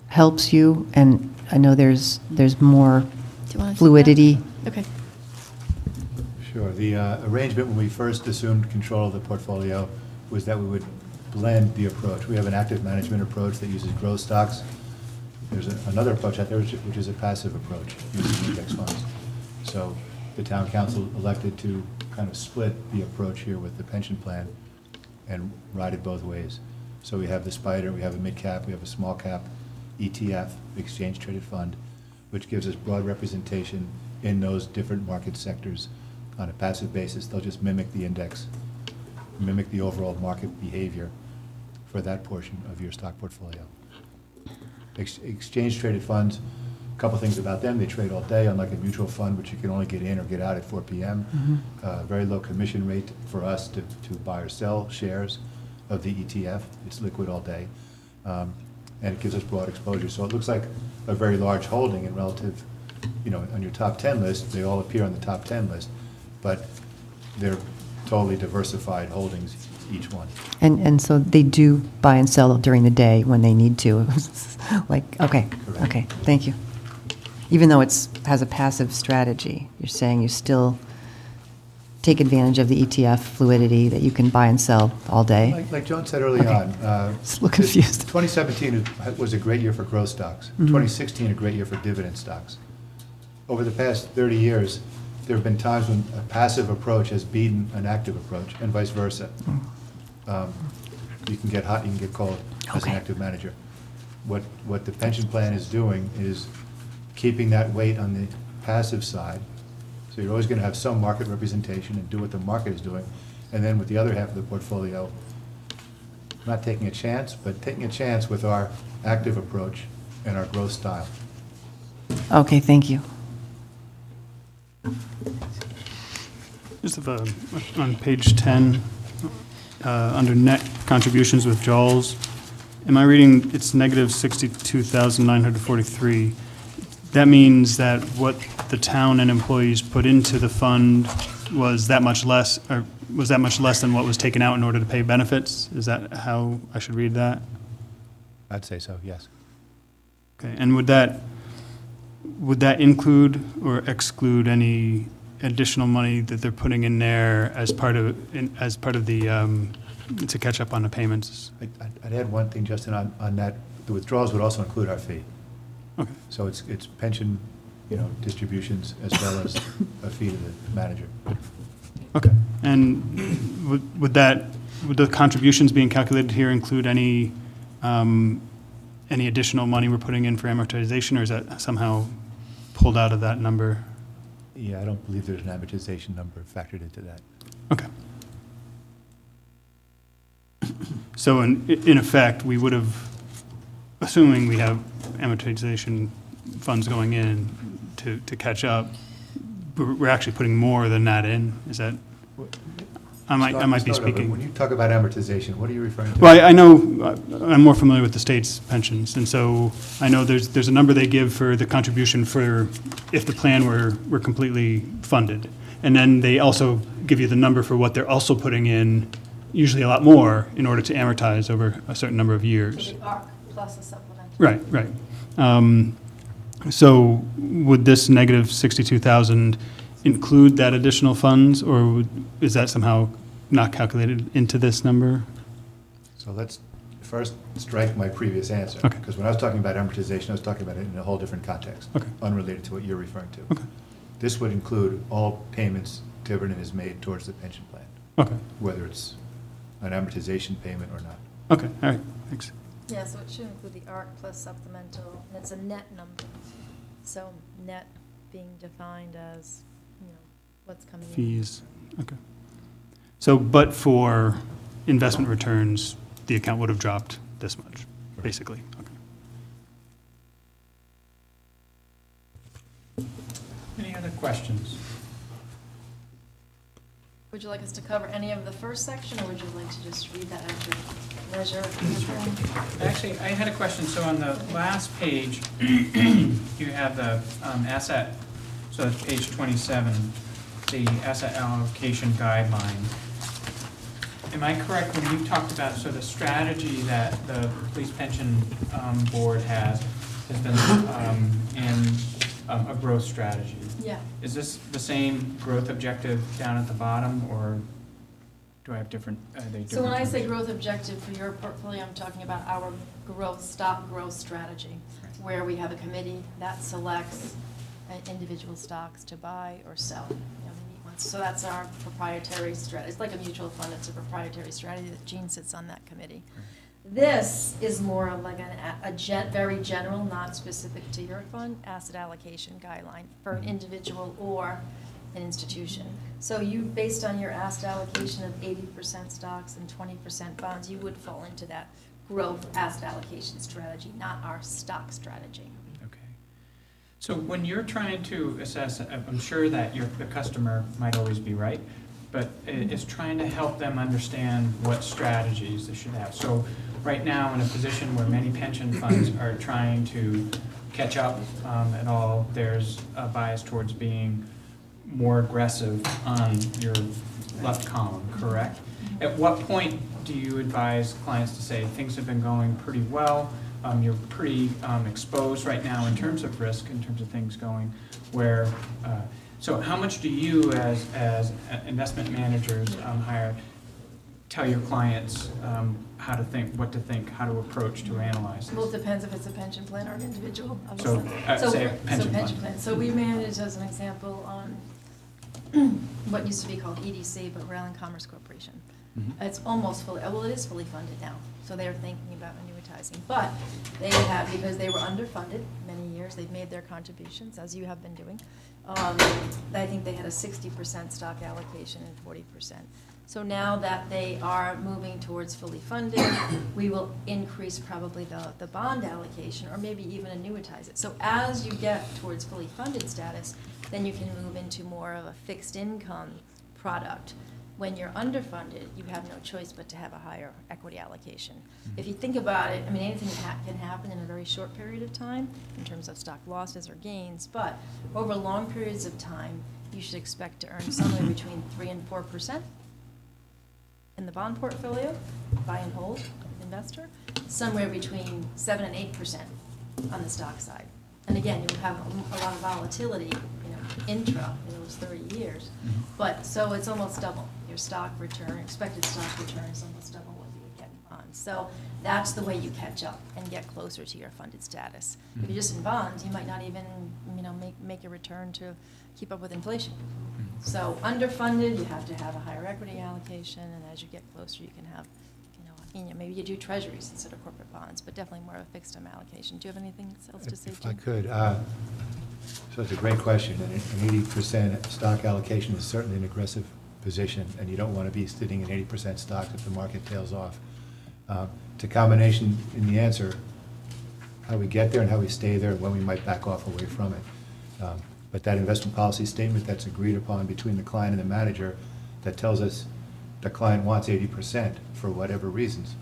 helps you? And I know there's more Do you want to fluidity. Okay. Sure. The arrangement when we first assumed control of the portfolio was that we would blend the approach. We have an active management approach that uses growth stocks. There's another approach out there, which is a passive approach, using index funds. So the town council elected to kind of split the approach here with the pension plan and ride it both ways. So we have the SPDR, we have a mid-cap, we have a small-cap ETF, exchange-traded fund, which gives us broad representation in those different market sectors on a passive basis. They'll just mimic the index, mimic the overall market behavior for that portion of your stock portfolio. Exchange-traded funds, a couple things about them. They trade all day, unlike a mutual fund, which you can only get in or get out at 4 p.m. Very low commission rate for us to buy or sell shares of the ETF. It's liquid all day. And it gives us broad exposure. So it looks like a very large holding in relative, on your top 10 list, they all appear on the top 10 list, but they're totally diversified holdings, each one. And so they do buy and sell during the day when they need to. Okay, Correct. okay, thank you. Even though has a passive strategy, you're saying you still take advantage of the ETF fluidity that you can buy and sell all day? Like Joan said early Okay. on. Just a little confused. 2017 was a great year for growth stocks. 2016, a great year for dividend stocks. Over the past 30 years, there have been times when a passive approach has beaten an active approach, and vice versa. You can get hot, you can get cold as an Okay. active manager. What the pension plan is doing is keeping that weight on the passive side. So you're always going to have some market representation and do what the market is doing. And then with the other half of the portfolio, not taking a chance, but taking a chance with our active approach and our growth style. Okay, thank you. Just on page 10, under net contributions withdrawals, am I reading it's negative 62,943? That means that what the town and employees put into the fund was that much less, or was that much less than what was taken out in order to pay benefits? Is that how I should read that? I'd say so, yes. Okay, and would that include or exclude any additional money that they're putting in there as part of the, to catch up on the payments? I'd add one thing, Justin, on that. The withdrawals would also include our fee. Okay. So it's pension, distributions as well as a fee to the manager. Okay, and would the contributions being calculated here include any additional money we're putting in for amortization, or is that somehow pulled out of that number? Yeah, I don't believe there's an amortization number factored into that. Okay. So in effect, we would have, assuming we have amortization funds going in to catch up, we're actually putting more than that in, is that? I might be Start over. speaking. When you talk about amortization, what are you referring to? Well, I know, I'm more familiar with the state's pensions, and so I know there's a number they give for the contribution for if the plan were completely funded. And then they also give you the number for what they're also putting in, usually a lot more, in order to amortize over a certain number of years. So the ARC plus a supplemental. Right, right. So would this negative 62,000 include that additional funds, or is that somehow not calculated into this number? So let's first strike my previous answer. Okay. Because when I was talking about amortization, I was talking about it in a whole different context. Okay. Unrelated to what you're referring to. Okay, This would include all payments Tiverton has made towards the pension plan, okay, whether it's an amortization payment or not. okay, all right, thanks. Yeah, so it should include the ARC plus supplemental, and it's a net number. So net being defined as, what's coming in. Fees, okay. So, but for investment returns, the account would have dropped this much, basically, okay. Any other questions? Would you like us to cover any of the first section, or would you like to just read that after leisure? Actually, I had a question. So on the last page, you have the asset, so it's page 27, the asset allocation guideline. Am I correct when you talked about, so the strategy that the police pension board has been in a growth strategy? Yeah. Is this the same growth objective down at the bottom, or do I have different, are they different? So when I say terms? growth objective for your portfolio, I'm talking about our stock growth strategy, where we have a committee that selects individual stocks to buy or sell. We need one. So that's our proprietary strategy. It's like a mutual fund. It's a proprietary strategy that Jean sits on that committee. This is more like very general, not specific to your fund, asset allocation guideline for an individual or an institution. So you, based on your asset allocation of 80% stocks and 20% bonds, you would fall into that growth asset allocation strategy, not our stock strategy. Okay. So when you're trying to assess, I'm sure that the customer might always be right, but it's trying to help them understand what strategies they should have. So right now, in a position where many pension funds are trying to catch up at all, there's a bias towards being more aggressive on your left column, correct? At what point do you advise clients to say, things have been going pretty well, you're pretty exposed right now in terms of risk, in terms of things going where, so how much do you as investment managers tell your clients how to think, what to think, how to approach, to analyze this? Well, it depends if it's a pension plan or an individual, So, obviously. say a pension fund. plan. So we manage, as an example, on what used to be called EDC, but Rail and Commerce Corporation. Mhm. It's almost fully, well, it is fully funded now, so they're thinking about annuitizing. But they have, because they were underfunded many years, they've made their contributions, as you have been doing. I think they had a 60% stock allocation and 40%. So now that they are moving towards fully funded, we will increase probably the bond allocation, or maybe even annuitize it. So as you get towards fully funded status, then you can move into more of a fixed income product. When you're underfunded, you have no choice but to have a higher equity allocation. If you think about it, I mean, anything can happen in a very short period of time in terms of stock losses or gains, but over long periods of time, you should expect to earn somewhere between 3% and 4% in the bond portfolio, buy and hold investor, somewhere between 7% and 8% on the stock side. And again, you have a lot of volatility, intra in those 30 years. But, so it's almost double. Your stock return, expected stock return is almost double what you would get in bonds. So that's the way you catch up and get closer to your funded status. If you're just in bonds, you might not even, make a return to keep up with inflation. So underfunded, you have to have a higher equity allocation, and as you get closer, you can have, maybe you do treasuries instead of corporate bonds, but definitely more of a fixed term allocation. Do you have anything else to say, If I Jim? could, so it's a great question, and an 80% stock allocation is certainly an aggressive position, and you don't want to be sitting in 80% stocks if the market tails off. It's a combination in the answer, how we get there and how we stay there, and when we might back off away from it. But that investment policy statement that's agreed upon between the client and the manager that tells us the client wants 80% for whatever reasons,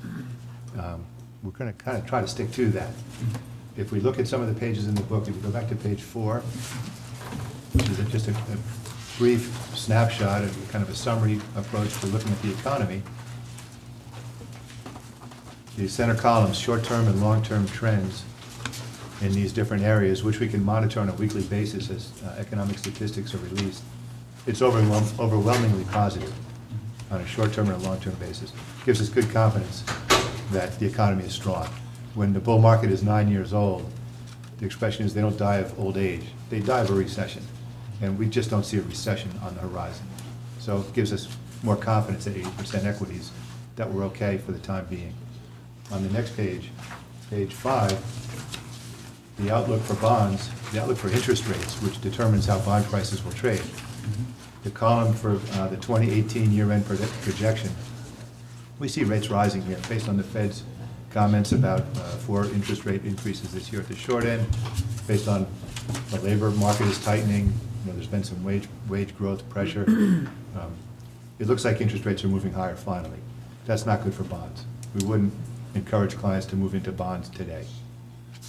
we're going to kind of try to stick to that. If we look at some of the pages in the book, if you go back to page 4, which is just a brief snapshot of kind of a summary approach to looking at the economy, the center columns, short-term and long-term trends in these different areas, which we can monitor on a weekly basis as economic statistics are released. It's overwhelmingly positive on a short-term and a long-term basis. Gives us good confidence that the economy is strong. When the bull market is 9 years old, the expression is they don't die of old age, they die of a recession. And we just don't see a recession on the horizon. So it gives us more confidence at 80% equities that we're okay for the time being. On the next page, page 5, the outlook for bonds, the outlook for interest rates, which determines how bond prices will trade. The column for the 2018 year-end projection, we see rates rising here based on the Fed's comments about 4 interest rate increases this year at the short end, based on the labor market is tightening. There's been some wage growth pressure. It looks like interest rates are moving higher finally. That's not good for bonds. We wouldn't encourage clients to move into bonds today.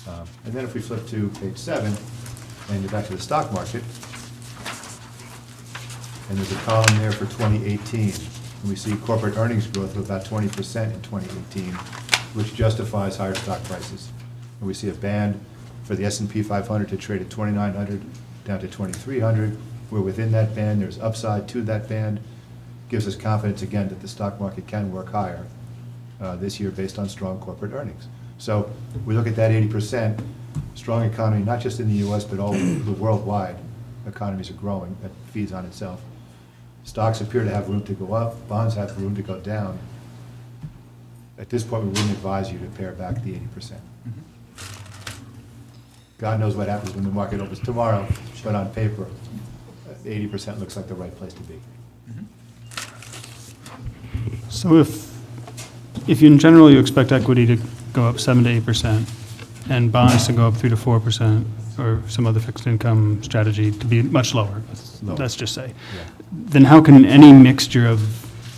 And then if we flip to page 7 and get back to the stock market, and there's a column there for 2018, and we see corporate earnings growth of about 20% in 2018, which justifies higher stock prices. And we see a band for the S&P 500 to trade at 2,900 down to 2,300. We're within that band. There's upside to that band. Gives us confidence, again, that the stock market can work higher this year based on strong corporate earnings. So we look at that 80%, strong economy, not just in the U.S., but all the worldwide economies are growing. That feeds on itself. Stocks appear to have room to go up. Bonds have room to go down. At this point, we wouldn't advise you to pare back the 80%. God knows what happens when the market opens tomorrow, but on paper, 80% looks like the right place to be. So if in general you expect equity to go up 7 to 8% and bonds to go up 3 to 4% or some other fixed income strategy to be much lower, let's just say, then how can any mixture of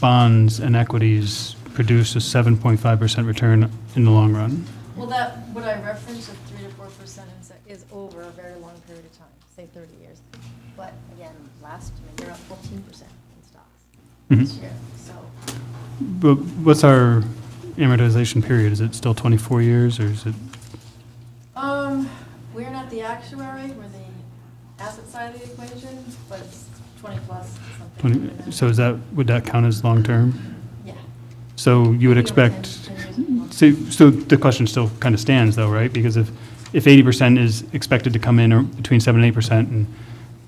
bonds and equities produce a 7.5% return in the long run? Well, what I referenced of 3 to 4% is over a very long period of time, say 30 years. But again, they're up 14% in stocks this year, so. But what's our amortization period? Is it still 24 years or is it? We're not the actuary, we're the asset side of the equation, but it's 20 plus something. 20, so would that count as long-term? Yeah. So you would expect, so the question still kind of stands though, right? Because if 80% is expected to come in between 7 and 8% and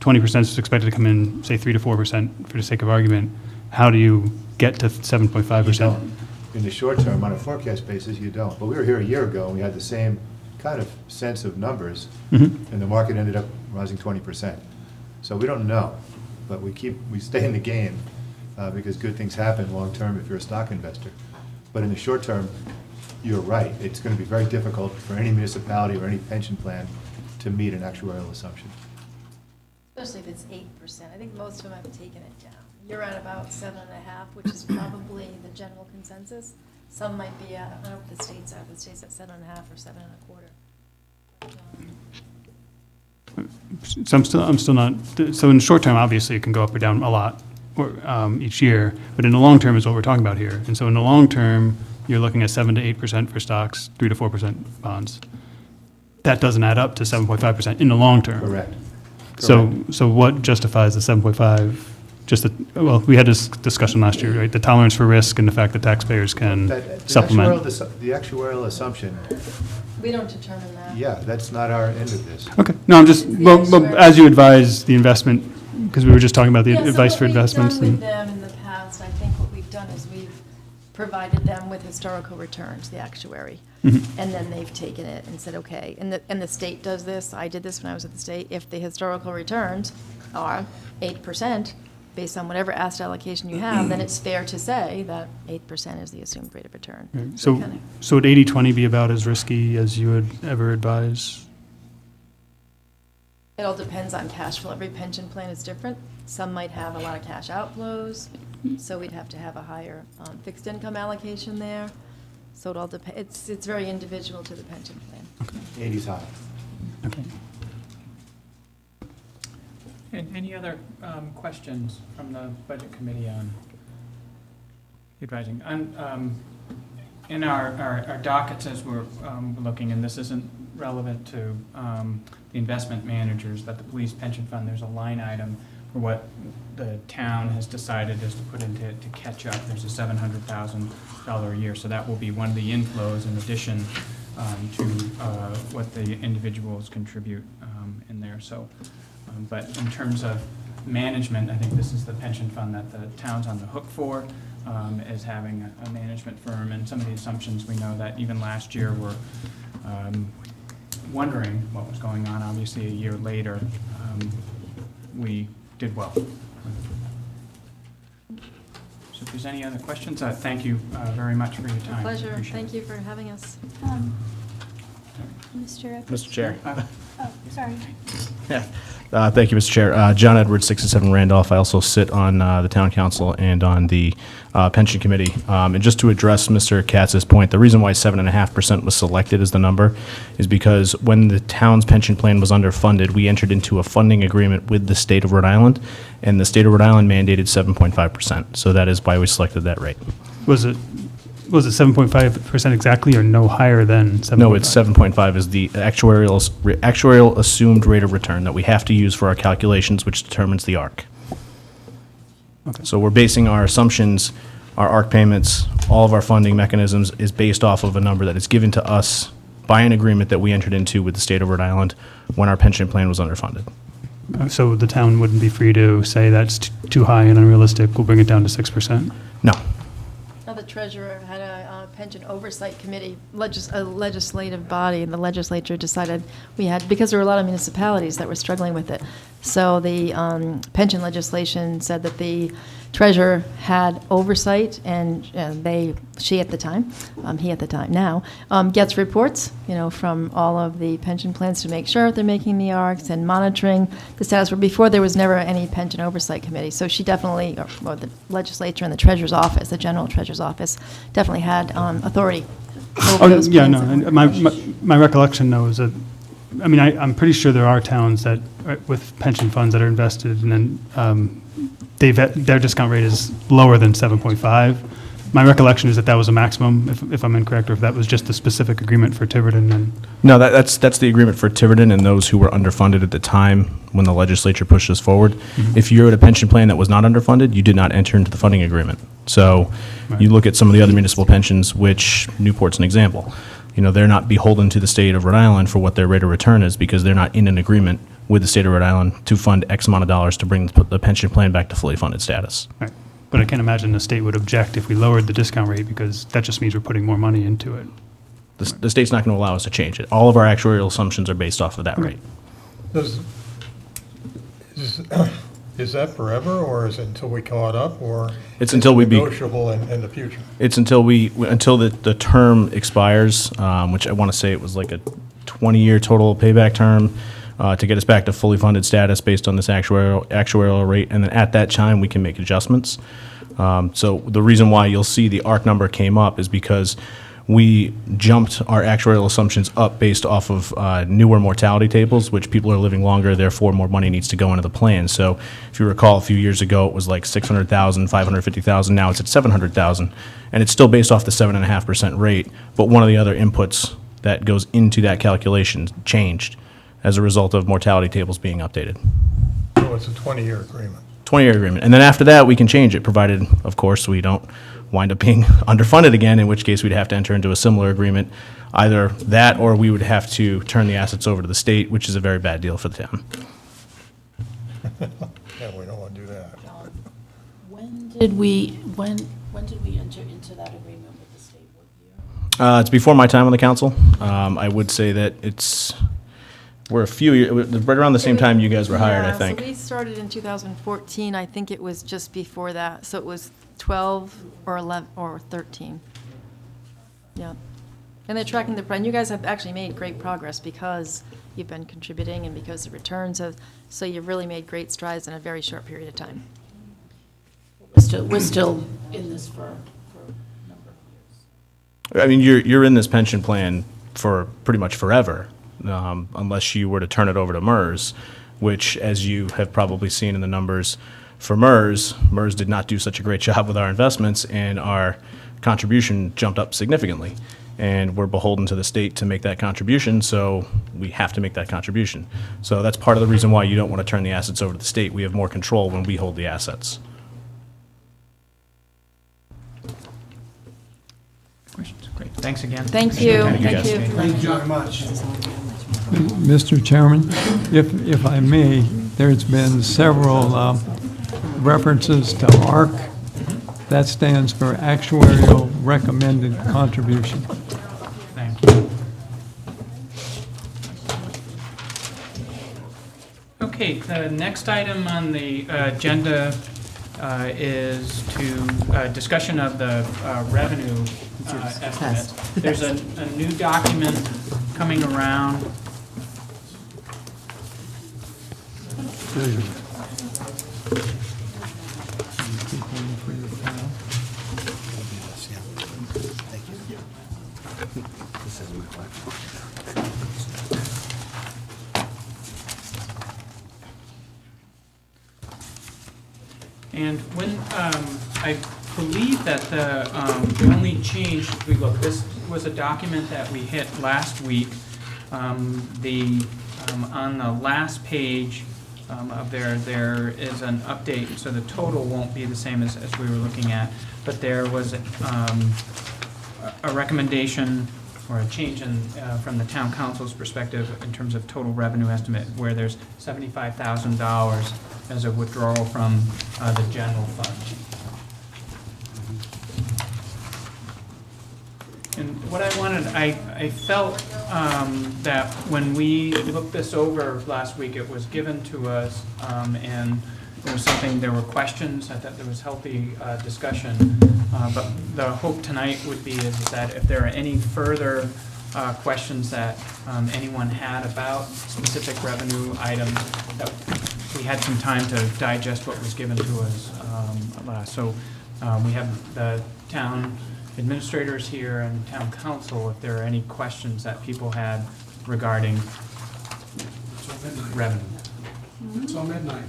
20% is expected to come in, say 3 to 4% for the sake of argument, how do you get to 7.5%? You don't. In the short term, on a forecast basis, you don't. But we were here a year ago, and we had the same kind of sense of numbers, and the market ended up rising 20%. So we don't know, but we stay in the game because good things happen long term if you're a stock investor. But in the short term, you're right. It's going to be very difficult for any municipality or any pension plan to meet an actuarial assumption. Especially if it's 8%. I think most of them have taken it down. You're at about 7.5, which is probably the general consensus. Some might be at, I don't know what the states are, the states at 7.5 or 7.25. So I'm still not, so in the short term, obviously, it can go up or down a lot each year, but in the long term is what we're talking about here. And so in the long term, you're looking at 7 to 8% for stocks, 3 to 4% bonds. That doesn't add up to 7.5% in the long term. Correct. So what justifies the 7.5? Well, we had this discussion last year, right? The tolerance for risk and the fact that taxpayers can supplement. The actuarial assumption, We don't determine that. yeah, that's not our end of this. Okay, no, I'm just, well, as you advise the investment, because we were just talking about the advice for investments. What we've done with them in the past, I think what we've done is we've provided them with historical returns, the actuary. And then they've taken it and said, okay, and the state does this, I did this when I was at the state, if the historical returns are 8%, based on whatever asset allocation you have, then it's fair to say that 8% is the assumed rate of return. So would 80/20 be about as risky as you would ever advise? It all depends on cash flow. Every pension plan is different. Some might have a lot of cash outflows. So we'd have to have a higher fixed income allocation there. So it all depends, it's very individual to the pension plan. 80's high. Okay. And any other questions from the Budget Committee on advising? In our dockets as we're looking, and this isn't relevant to the investment managers, but the police pension fund, there's a line item for what the town has decided is to put into it to catch up. There's a $700,000 a year, so that will be one of the inflows in addition to what the individuals contribute in there. So, but in terms of management, I think this is the pension fund that the town's on the hook for, is having a management firm. And some of the assumptions, we know that even last year were wondering what was going on. Obviously, a year later, we did well. So if there's any other questions, thank you very much for your time. Pleasure. Appreciate Thank it. you for having us. Mr. Chair. Oh, sorry. Thank you, Mr. Chair. John Edwards, 67 Randolph. I also sit on the Town Council and on the Pension Committee. And just to address Mr. Katz's point, the reason why 7.5% was selected as the number is because when the town's pension plan was underfunded, we entered into a funding agreement with the state of Rhode Island, and the state of Rhode Island mandated 7.5%. So that is why we selected that rate. Was it 7.5% exactly, or no higher than 7.5? No, it's 7.5 is the actuarial assumed rate of return that we have to use for our calculations, which determines the ARC. Okay. So we're basing our assumptions, our ARC payments, all of our funding mechanisms is based off of a number that is given to us by an agreement that we entered into with the state of Rhode Island when our pension plan was underfunded. So the town wouldn't be free to say that's too high and unrealistic, we'll bring it down to 6%? No. Now, the treasurer had a pension oversight committee, a legislative body, and the legislature decided because there were a lot of municipalities that were struggling with it. So the pension legislation said that the treasurer had oversight, and she at the time, he at the time now, gets reports, from all of the pension plans to make sure they're making the ARCs and monitoring the status. Where before there was never any pension oversight committee, so she definitely, or the legislature and the treasurer's office, the general treasurer's office, definitely had authority over those Yeah, no, plans. and my recollection, though, is that, I'm pretty sure there are towns that, with pension funds that are invested, and then their discount rate is lower than 7.5. My recollection is that was a maximum, if I'm incorrect, or if that was just the specific agreement for Tiverton. And No, that's the agreement for Tiverton and those who were underfunded at the time when the legislature pushed this forward. Mm-hmm. If you're at a pension plan that was not underfunded, you did not enter into the funding agreement. So you look at some of the other municipal pensions, which Newport's an example. They're not beholden to the state of Rhode Island for what their rate of return is because they're not in an agreement with the state of Rhode Island to fund X amount of dollars to bring the pension plan back to fully funded status. Right. But I can't imagine the state would object if we lowered the discount rate, because that just means we're putting more money into it. The state's not going to allow us to change it. All of our actuarial assumptions are based off of that rate. Is that forever, or is it until we caught up, or? It's until we negotiable in the future? It's until the term expires, which I want to say it was like a 20-year total payback term to get us back to fully funded status based on this actuarial rate, and then at that time we can make adjustments. So the reason why you'll see the ARC number came up is because we jumped our actuarial assumptions up based off of newer mortality tables, which people are living longer, therefore more money needs to go into the plan. So if you recall, a few years ago, it was like 600,000, 550,000, now it's at 700,000. And it's still based off the 7.5% rate, but one of the other inputs that goes into that calculation changed as a result of mortality tables being updated. So it's a 20-year agreement. 20-year agreement. And then after that, we can change it, provided, of course, we don't wind up being underfunded again, in which case we'd have to enter into a similar agreement. Either that, or we would have to turn the assets over to the state, which is a very bad deal for the town. Yeah, we don't want to do that. When did we enter into that agreement with the state? What year? It's before my time on the council. I would say that we're a few years, right around the same time you guys were hired, I think. So we started in 2014. I think it was just before that. So it was 12 or 11 or 13. Yeah. And they're tracking the, and you guys have actually made great progress because you've been contributing and because the returns have, so you've really made great strides in a very short period of time. We're still in this for a number of years. I mean, you're in this pension plan for pretty much forever, unless you were to turn it over to MERS, which, as you have probably seen in the numbers for MERS did not do such a great job with our investments, and our contribution jumped up significantly. And we're beholden to the state to make that contribution, so we have to make that contribution. So that's part of the reason why you don't want to turn the assets over to the state. We have more control when we hold the assets. Questions? Great, thanks again. Thank you. Thank you, Thank guys. you. Thank you very much. Mr. Chairman, if I may, there's been several references to ARC. That stands for Actuarial Recommended Contribution. Thank you. Okay, the next item on the agenda is to discussion of the revenue estimates. There's a new document coming around. And when, I believe that the only change, if we look, this was a document that we hit last week. On the last page of there is an update, so the total won't be the same as we were looking at, but there was a recommendation or a change in, from the town council's perspective in terms of total revenue estimate, where there's $75,000 as a withdrawal from the general fund. And what I wanted, I felt that when we looked this over last week, it was given to us, and it was something, there were questions, I thought there was healthy discussion, but the hope tonight would be is that if there are any further questions that anyone had about specific revenue items, that we had some time to digest what was given to us last. So we have the town administrators here and town council, if there are any questions that people had regarding revenue. It's on midnight.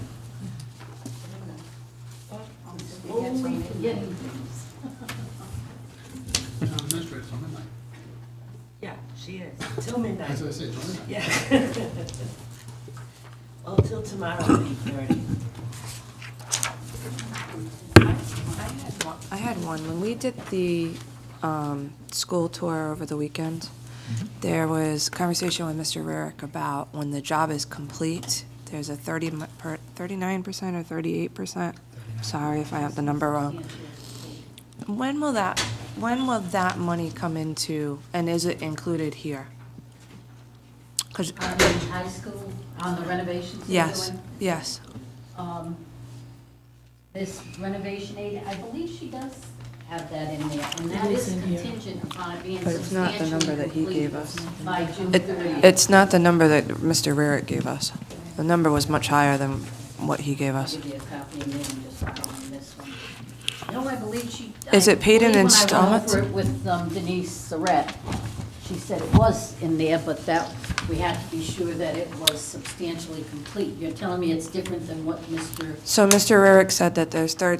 Administrator, it's on midnight. Yeah, she is. Till midnight. As I said, it's on midnight. Yeah. Well, till tomorrow, 8:30. I had one. When we did the school tour over the weekend, there was conversation with Mr. Rarick about when the job is complete, there's a 39% or 38%. Sorry if I have the number wrong. When will that money come into, and is it included here? 'Cause- On the high school, on the renovations they're Yes, doing? yes. This renovation aid, I believe she does have that in there, and that is contingent upon it being But it's not the number substantially that he complete gave us. by June It- 30th. It's not the number that Mr. Rarick gave us. The number was much higher than what he gave us. I'll give you a copy and then just on this one. No, I believe she. Is it paid in I believe installments? When I went over it with Denise Surratt, she said it was in there, but that, we had to be sure that it was substantially complete. You're telling me it's different than what Mr. So Mr. Rarick said that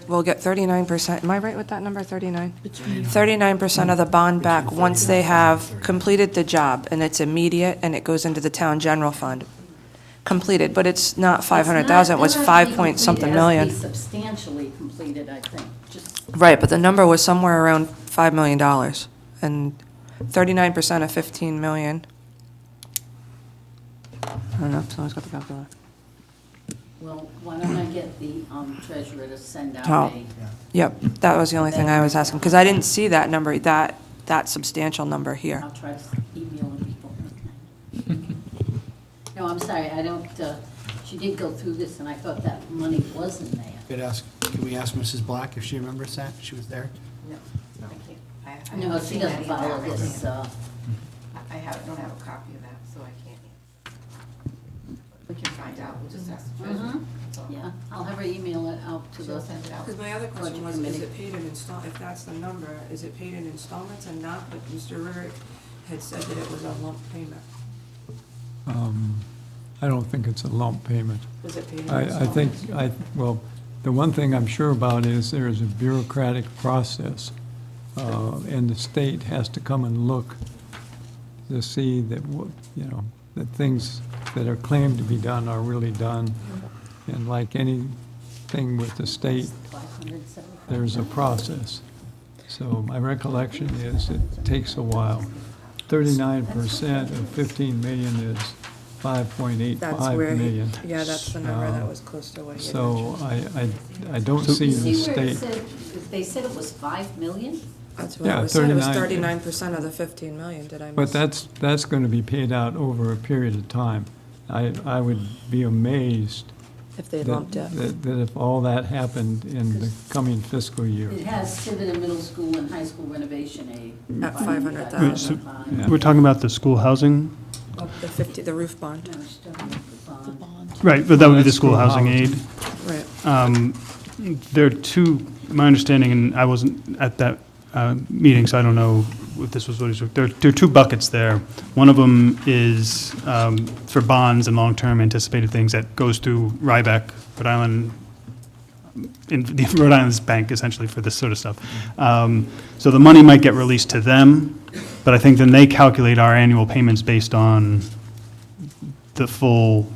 we'll get 39%, am I right with that number, 39? 39% of the bond back once they have completed the job, and it's immediate, and it goes into the town general fund. Completed, but it's not 500,000, it was 5 point something million. It has to be substantially completed, I think, just. Right, but the number was somewhere around $5 million, and 39% of 15 million. I don't know if someone's got the calculator. Well, why don't I get the treasurer to send out Oh. a. Yep, that was the only thing I was asking, because I didn't see that number, that substantial number here. I'll try to email people. No, I'm sorry, I don't, she did go through this, and I thought that money was in there. Can we ask Mrs. Black if she remembers that? She was there? No, I can't. I No, haven't she seen doesn't any follow of that. this, don't have a copy of that, so I can't. We can find out, we'll just ask the treasurer. Yeah, I'll have her email it out to the. Because my other question was, is it paid in if that's the number, is it paid in installments and not, but Mr. Rurick had said that it was a lump payment? I don't think it's a lump payment. Is it paid in I think, installments? well, the one thing I'm sure about is there is a bureaucratic process, and the state has to come and look to see that, that things that are claimed to be done are really done. And like anything with the state, there's a process. So my recollection is it takes a while. 39% of 15 million is 5.85 million. Yeah, that's the number that was close to what he had So mentioned. I don't see the state. They said it was 5 million? That's what Yeah, it was said, it was 39. 39% of the 15 million, did I miss? But that's going to be paid out over a period of time. I would be amazed If they that lumped it. that if all that happened in the coming fiscal year. It has Tiverton Middle School and high school renovation aid. At 500,000. Yeah. We're talking about the school housing, The roof bond, No, she's talking about the bond. right, but that would be the That's school school housing housing. aid. right. There are two, my understanding, and I wasn't at that meeting, so I don't know if this was what he's, there are two buckets there. One of them is for bonds and long-term anticipated things that goes through Rhinebeck, Rhode Island, in the Rhode Island's bank essentially for this sort of stuff. So the money might get released to them, but I think then they calculate our annual payments based on the full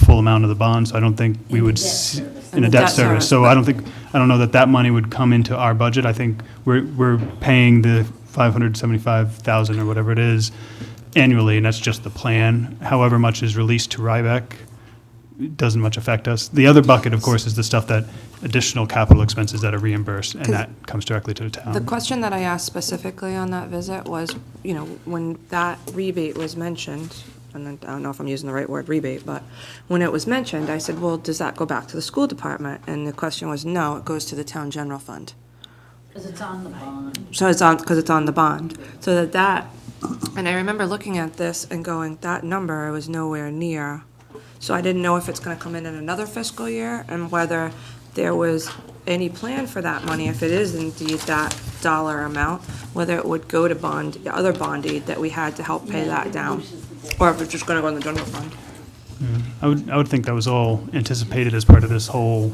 amount of the bond, so I don't think we In the would, debt service. in a debt service. So I don't know that money would come into our budget. I think we're paying the 575,000 or whatever it is annually, and that's just the plan. However much is released to Rhinebeck, it doesn't much affect us. The other bucket, of course, is the stuff that, additional capital expenses that are reimbursed, and that comes directly to the town. The question that I asked specifically on that visit was, when that rebate was mentioned, and then, I don't know if I'm using the right word, rebate, but when it was mentioned, I said, well, does that go back to the school department? And the question was, no, it goes to the town general fund. Because it's on the bond. So because it's on the bond. So and I remember looking at this and going, that number was nowhere near. So I didn't know if it's gonna come in another fiscal year, and whether there was any plan for that money, if it is indeed that dollar amount, whether it would go to the other bond aid that we had to help pay that down, or if it's just gonna go in the general fund. I would think that was all anticipated as part of this whole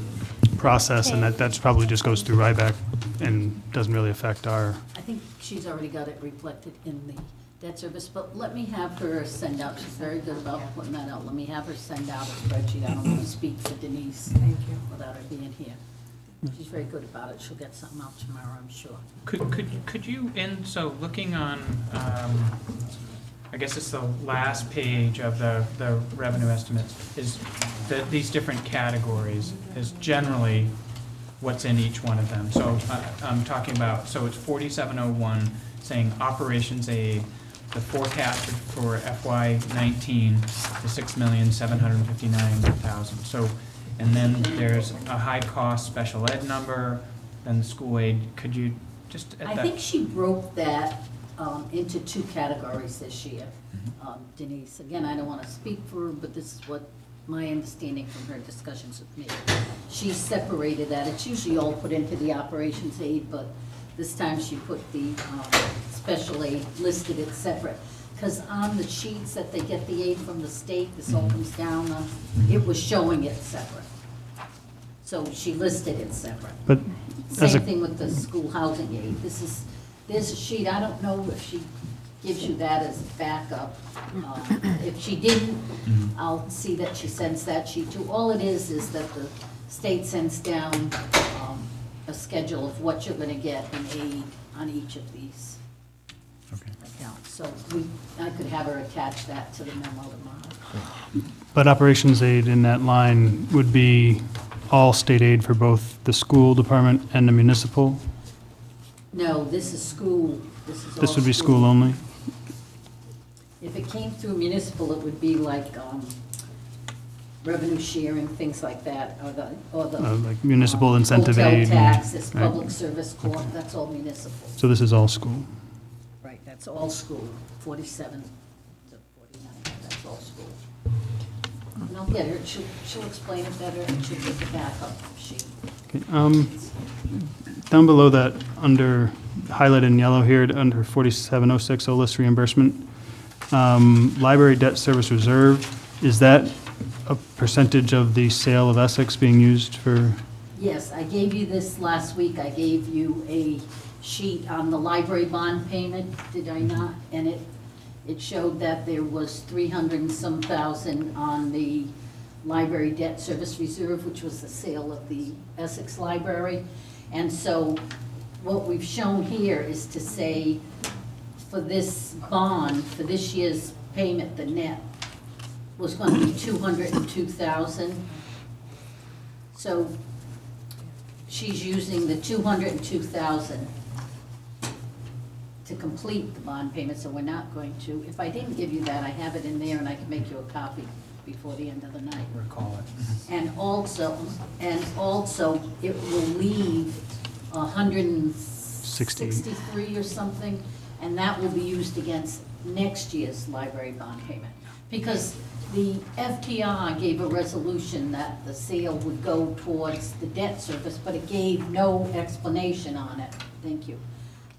process, and that's probably just goes through Rhinebeck and doesn't really affect our, I think she's already got it reflected in the debt service, but let me have her send out, she's very good about putting that out. Let me have her send out a spreadsheet. I don't want to speak for Denise. Thank you. Without her being here. She's very good about it. She'll get something out tomorrow, I'm sure. Could you, so looking on, I guess it's the last page of the revenue estimates, is these different categories is generally what's in each one of them. So I'm talking about, so it's 4701 saying operations aid, the forecast for FY '19 is $6,759,000. So, and then there's a high-cost special ed number, then the school aid. Could you just at I that? think she broke that into two categories this year, Denise. Again, I don't want to speak for her, but this is what my understanding from her discussions with me. She separated that. It's usually all put into the operations aid, but this time she put the special aid, listed it separate. Because on the sheets that they get the aid from the state, this all comes down, it was showing it separate. So she listed it separate. But as Same a, thing with the school housing aid. There's a sheet, I don't know if she gives you that as backup. If she didn't, I'll see that she sends that sheet too. All it is that the state sends down a schedule of what you're gonna get in aid on each of these accounts. So I could have her attach that to the memo tomorrow. but operations aid in that line would be all state aid for both the school department and the municipal? No, this is school, this is all This would be school only? If it came through municipal, it would be like revenue sharing, things like that, or the. Like municipal incentive aid? Hotel tax, this Right. public service corp, that's all municipal. So this is all school? Right, that's all school, 47 to 49, that's all school. And I'll get her, she'll explain it better, and she'll get the backup sheet. Okay, down below that, under, highlighted in yellow here, under 4706 OLIS reimbursement, library debt service reserve, is that a percentage of the sale of Essex being used for? Yes, I gave you this last week. I gave you a sheet on the library bond payment, did I not? And it showed that there was 300 and some thousand on the library debt service reserve, which was the sale of the Essex Library. And so what we've shown here is to say, for this bond, for this year's payment, the net was going to be 202,000. So she's using the 202,000 to complete the bond payment, so we're not going to, if I didn't give you that, I have it in there and I can make you a copy before the end of the night. Recall it. And also, it will leave 163 or something, and that will be used against next year's library bond payment. Because the FTR gave a resolution that the sale would go towards the debt service, but it gave no explanation on it. Thank you.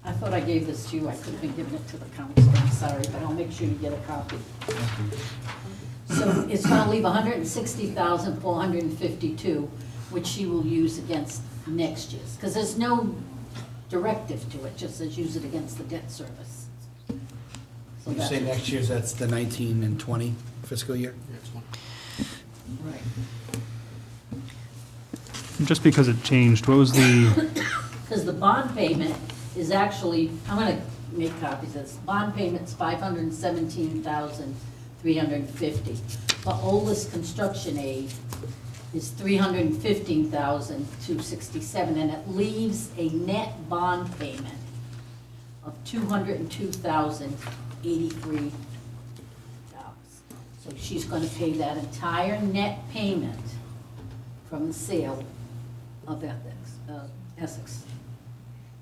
I thought I gave this to you. I could have been giving it to the council. I'm sorry, but I'll make sure you get a copy. So it's going to leave 160,452, which she will use against next year's, because there's no directive to it, just says use it against the debt service. So When you say that's- next year's, that's the 19 and 20 fiscal year? Right. Just because it changed, what was the, Because the bond payment is actually, I'm gonna make copies of this, bond payment's 517,350. But OLIS construction aid is 315,267, and it leaves a net bond payment of $202,083. So she's gonna pay that entire net payment from the sale of Essex.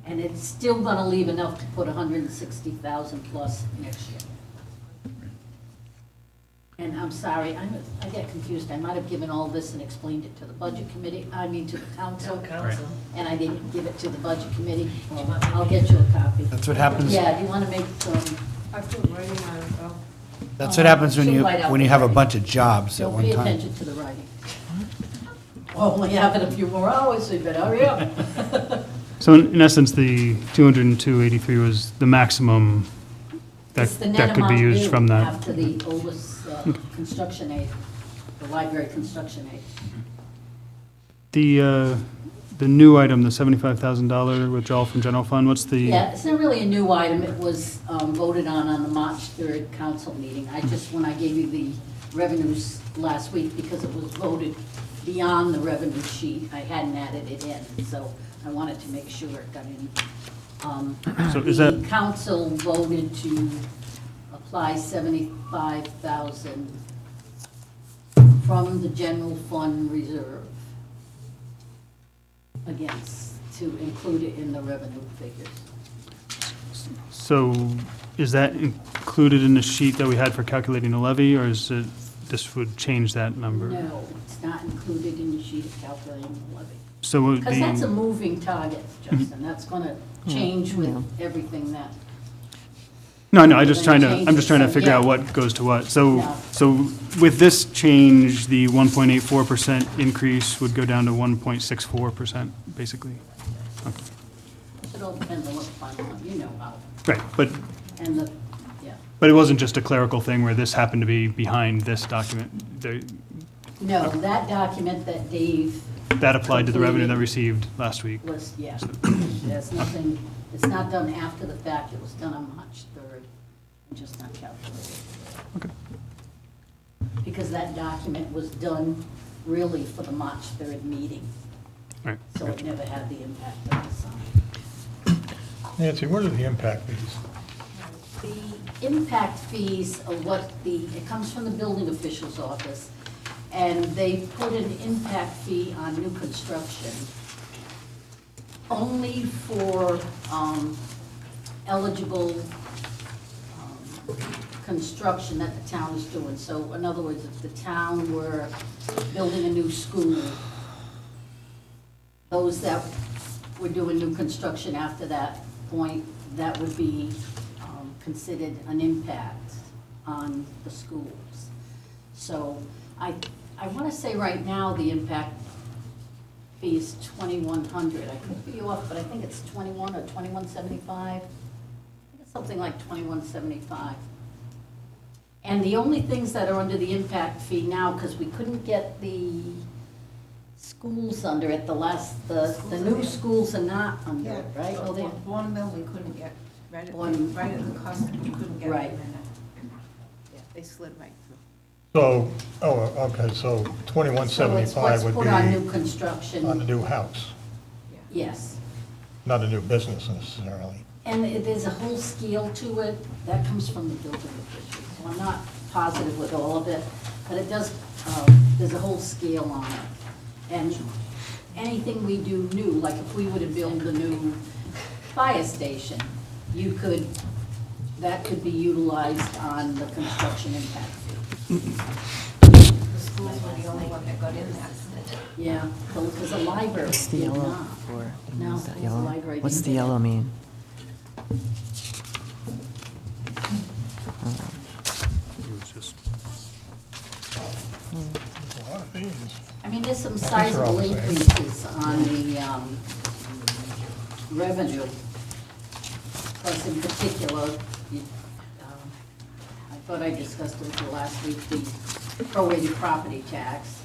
And it's still gonna leave enough to put 160,000 plus next year. And I'm sorry, I get confused, I might have given all this and explained it to the budget committee, to the council. And I didn't give it to the budget committee. I'll get you a copy. That's what happens. Yeah, do you wanna make some, I put writing on it, though. That's what happens when She'll you, write out when you the have a writing. bunch of jobs at don't one pay time. attention to the writing. Only have it a few more hours, so you better hurry up. so in essence, the 202.83 was the maximum that It's the net that could be amount used due from that? after the OLIS construction aid, the library construction aid. The new item, the $75,000 withdrawal from general fund, what's the? Yeah, it's not really a new item. It was voted on the March 3rd council meeting. When I gave you the revenues last week, because it was voted beyond the revenue sheet, I hadn't added it in, so I wanted to make sure it got in. So is The that- council voted to apply 75,000 from the general fund reserve to include it in the revenue figures. So is that included in the sheet that we had for calculating the levy, or is it, this would change that number? No, it's not included in the sheet of calculating the levy. So would Because that's a the, moving target, Justin. That's gonna change with everything that, no, I'm Then just trying to, change I'm just it, trying to so, figure out yeah. what goes to what. So, Yeah. so with this change, the 1.84% increase would go down to 1.64%, basically? it all depends on what the final one, you know how. Right, but And the, yeah. But it wasn't just a clerical thing where this happened to be behind this document. No, that document that Dave That applied to the revenue that completed received last week. was, yeah, there's nothing, it's not done after the fact. It was done on March 3rd, and just not calculated. Okay. Because that document was done really for the March 3rd meeting, Right. so it gotcha. never had the impact of the sign. Nancy, what are the impact fees? The impact fees are it comes from the building official's office, and they put an impact fee on new construction only for eligible construction that the town is doing. So in other words, if the town were building a new school, those that were doing new construction after that point, that would be considered an impact on the schools. So I want to say right now, the impact fee is $2,100. I could be off, but I think it's 21 or 2175. I think it's something like 2175. And the only things that are under the impact fee now, because we couldn't get the schools under it, the new schools are not under it, right? Oh, they're- Bourneville, we couldn't get, right Bourne- at the cost, we couldn't get Right. them in it. Yeah, they slid right through. So, okay, so So 2175 it's would what's put on new be construction. on the new house, Yes. not a new business necessarily. And there's a whole scale to it that comes from the building official. So I'm not positive with all of it, but it does, there's a whole scale on it. And anything we do new, like if we were to build a new fire station, that could be utilized on the construction impact fee. The schools were the only one that got in that. Yeah, because the library What's the did yellow not. for? No, Is that the yellow? library What's didn't the get it. yellow mean? A lot of fees. I mean, there's some These are all sizable the same. increases on the revenue. Plus, in particular, I thought I discussed it the last week, the prorated property tax.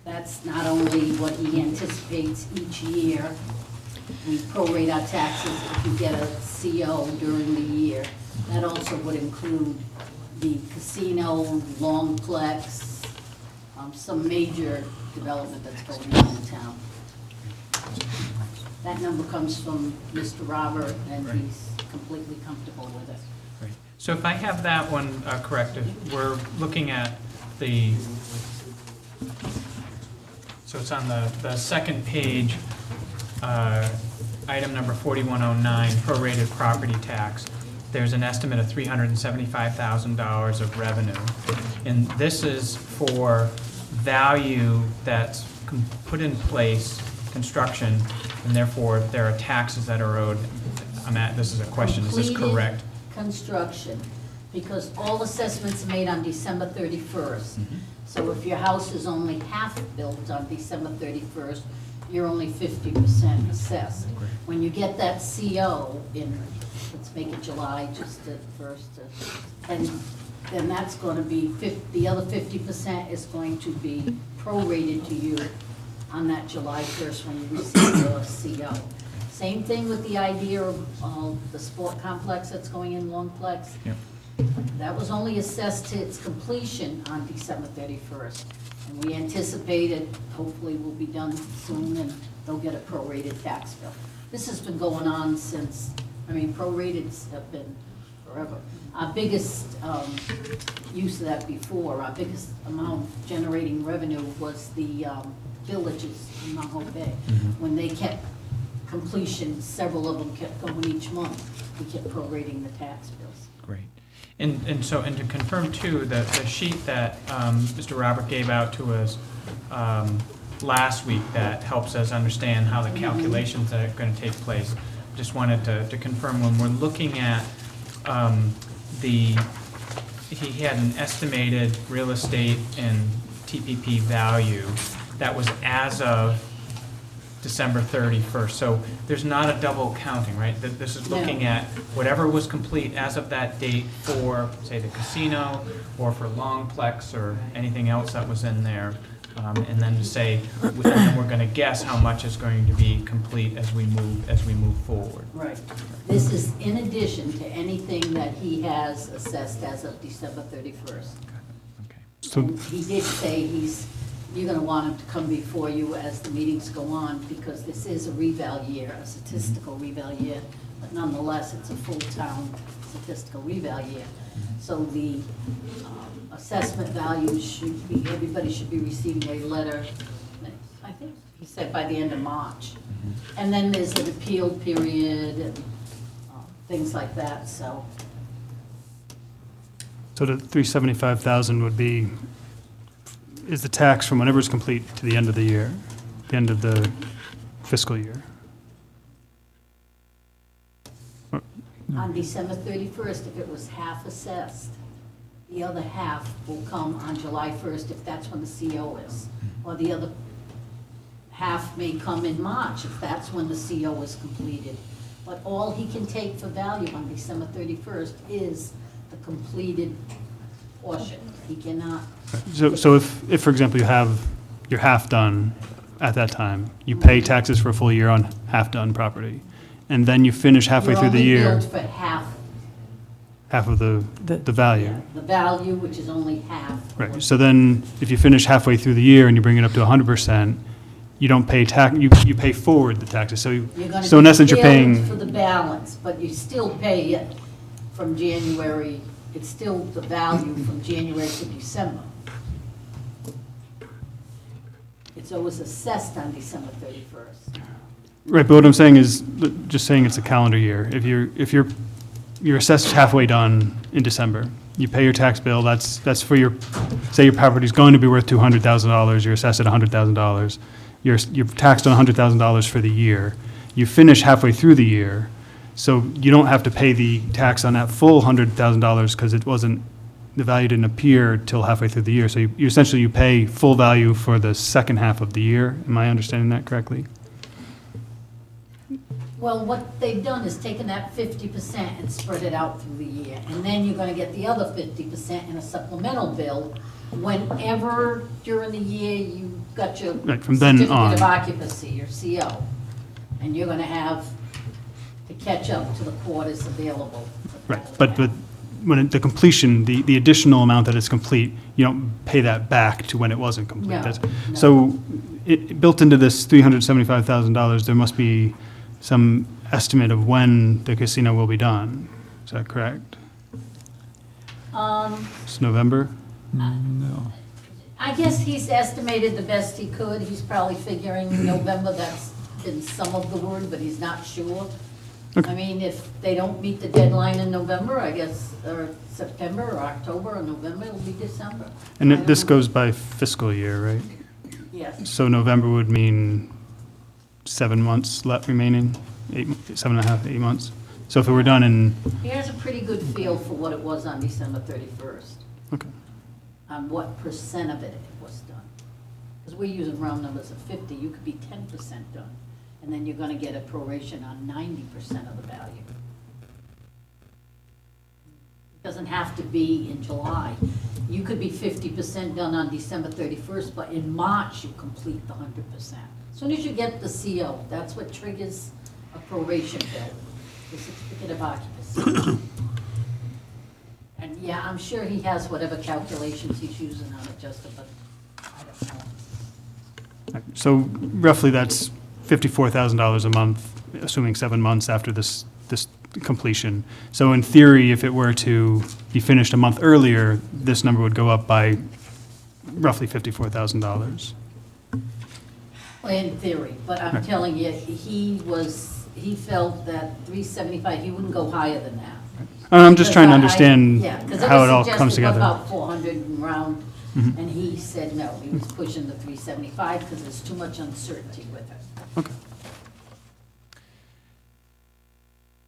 That's not only what he anticipates each year. We prorate our taxes if you get a CO during the year. That also would include the casino, Longplex, some major development that's going on in town. That number comes from Mr. Robert, and he's completely comfortable with it. Great. So if I have that one correct, if we're looking at so it's on the second page, item number 4109, prorated property tax. There's an estimate of $375,000 of revenue. And this is for value that's put in place, construction, and therefore there are taxes that are owed. This is a question, is this Completed correct? construction, because all assessments are made on December 31st. So if your house is only half built on December 31st, you're only 50% assessed. When you get that CO in, let's make it July, just at first, and then that's going to be, the other 50% is going to be prorated to you on that July 1st when you receive your CO. Same thing with the idea of the sport complex that's going in Longplex. Yep. That was only assessed to its completion on December 31st. And we anticipate it hopefully will be done soon and they'll get a prorated tax bill. This has been going on since, prorateds have been forever. Our biggest use of that before, our biggest amount generating revenue was the villages in Mount Hope Bay. When they kept completion, several of them kept going each month. We kept prorating the tax bills. Great. And to confirm too, the sheet that Mr. Robert gave out to us last week that helps us understand how the calculations that are going to take place, just wanted to confirm when we're looking at he had an estimated real estate and TPP value that was as of December 31st. So there's not a double counting, right? This is looking No. at whatever was complete as of that date for, say, the casino or for Longplex or anything else that was in there. And then to say, we're going to guess how much is going to be complete as we move forward. Right. This is in addition to anything that he has assessed as of December 31st. Okay. So And he did say you're going to want him to come before you as the meetings go on, because this is a reval year, a statistical reval year, but nonetheless, it's a full-town statistical reval year. So the assessment values should be, everybody should be receiving a letter, I think he said by the end of March. And then there's an appeal period and things like that, so So the 375,000 would be, is the tax from whenever it's complete to the end of the year, the end of the fiscal year? On December 31st, if it was half assessed, the other half will come on July 1st if that's when the CO is. Or the other half may come in March if that's when the CO is completed. But all he can take for value on December 31st is the completed portion. He cannot, So if, for example, you have your half done at that time, you pay taxes for a full year on half-done property, and then you finish halfway you're through the only year, billed for half, half of the value. the value, which is only half. Right, so then if you finish halfway through the year and you bring it up to 100%, you don't pay tax, you pay forward the taxes, so You're gonna so in be essence, you're billed paying, for the balance, but you still pay it from January, it's still the value from January to December. It's always assessed on December 31st. right, but what I'm saying is, just saying it's a calendar year. If you're assessed halfway done in December, you pay your tax bill, that's for your, say your property's going to be worth $200,000, you're assessed at $100,000. You're taxed on $100,000 for the year. You finish halfway through the year, so you don't have to pay the tax on that full $100,000 because it wasn't, the value didn't appear till halfway through the year. So you essentially, you pay full value for the second half of the year. Am I understanding that correctly? Well, what they've done is taken that 50% and spread it out through the year. And then you're gonna get the other 50% in a supplemental bill whenever during the year you got your Right, from then certificate on. of occupancy, your CO. And you're gonna have to catch up to the quarters available. Right, but when the completion, the additional amount that is complete, you don't pay that back to when it wasn't complete. No, That's- no. So built into this $375,000, there must be some estimate of when the casino will be done. Is that correct? It's November? No. I guess he's estimated the best he could. He's probably figuring November, that's been some of the word, but he's not sure. I mean, if they don't meet the deadline in November, I guess, or September, or October, or November, it'll be December. And I don't this know. goes by fiscal year, right? Yes. So November would mean 7 months left remaining, 7.5, 8 months. So if it were done in, He has a pretty good feel for what it was on December 31st, okay, on what percent of it was done. Because we're using round numbers of 50, you could be 10% done, and then you're gonna get a proration on 90% of the value. It doesn't have to be in July. You could be 50% done on December 31st, but in March you complete the 100%. As soon as you get the CO, that's what triggers a proration bill, the certificate of occupancy. And yeah, I'm sure he has whatever calculations he's using on it, Justin, but I don't know. so roughly that's $54,000 a month, assuming 7 months after this completion. So in theory, if it were to be finished a month earlier, this number would go up by roughly $54,000. In theory, but I'm Right. telling you, he felt that 375, he wouldn't go higher than that. And I'm just trying to Because understand yeah, 'cause how it all was comes suggested together. about 400 and round, Mhm. and he said no, he was pushing the 375 because there's too much uncertainty with it. Okay.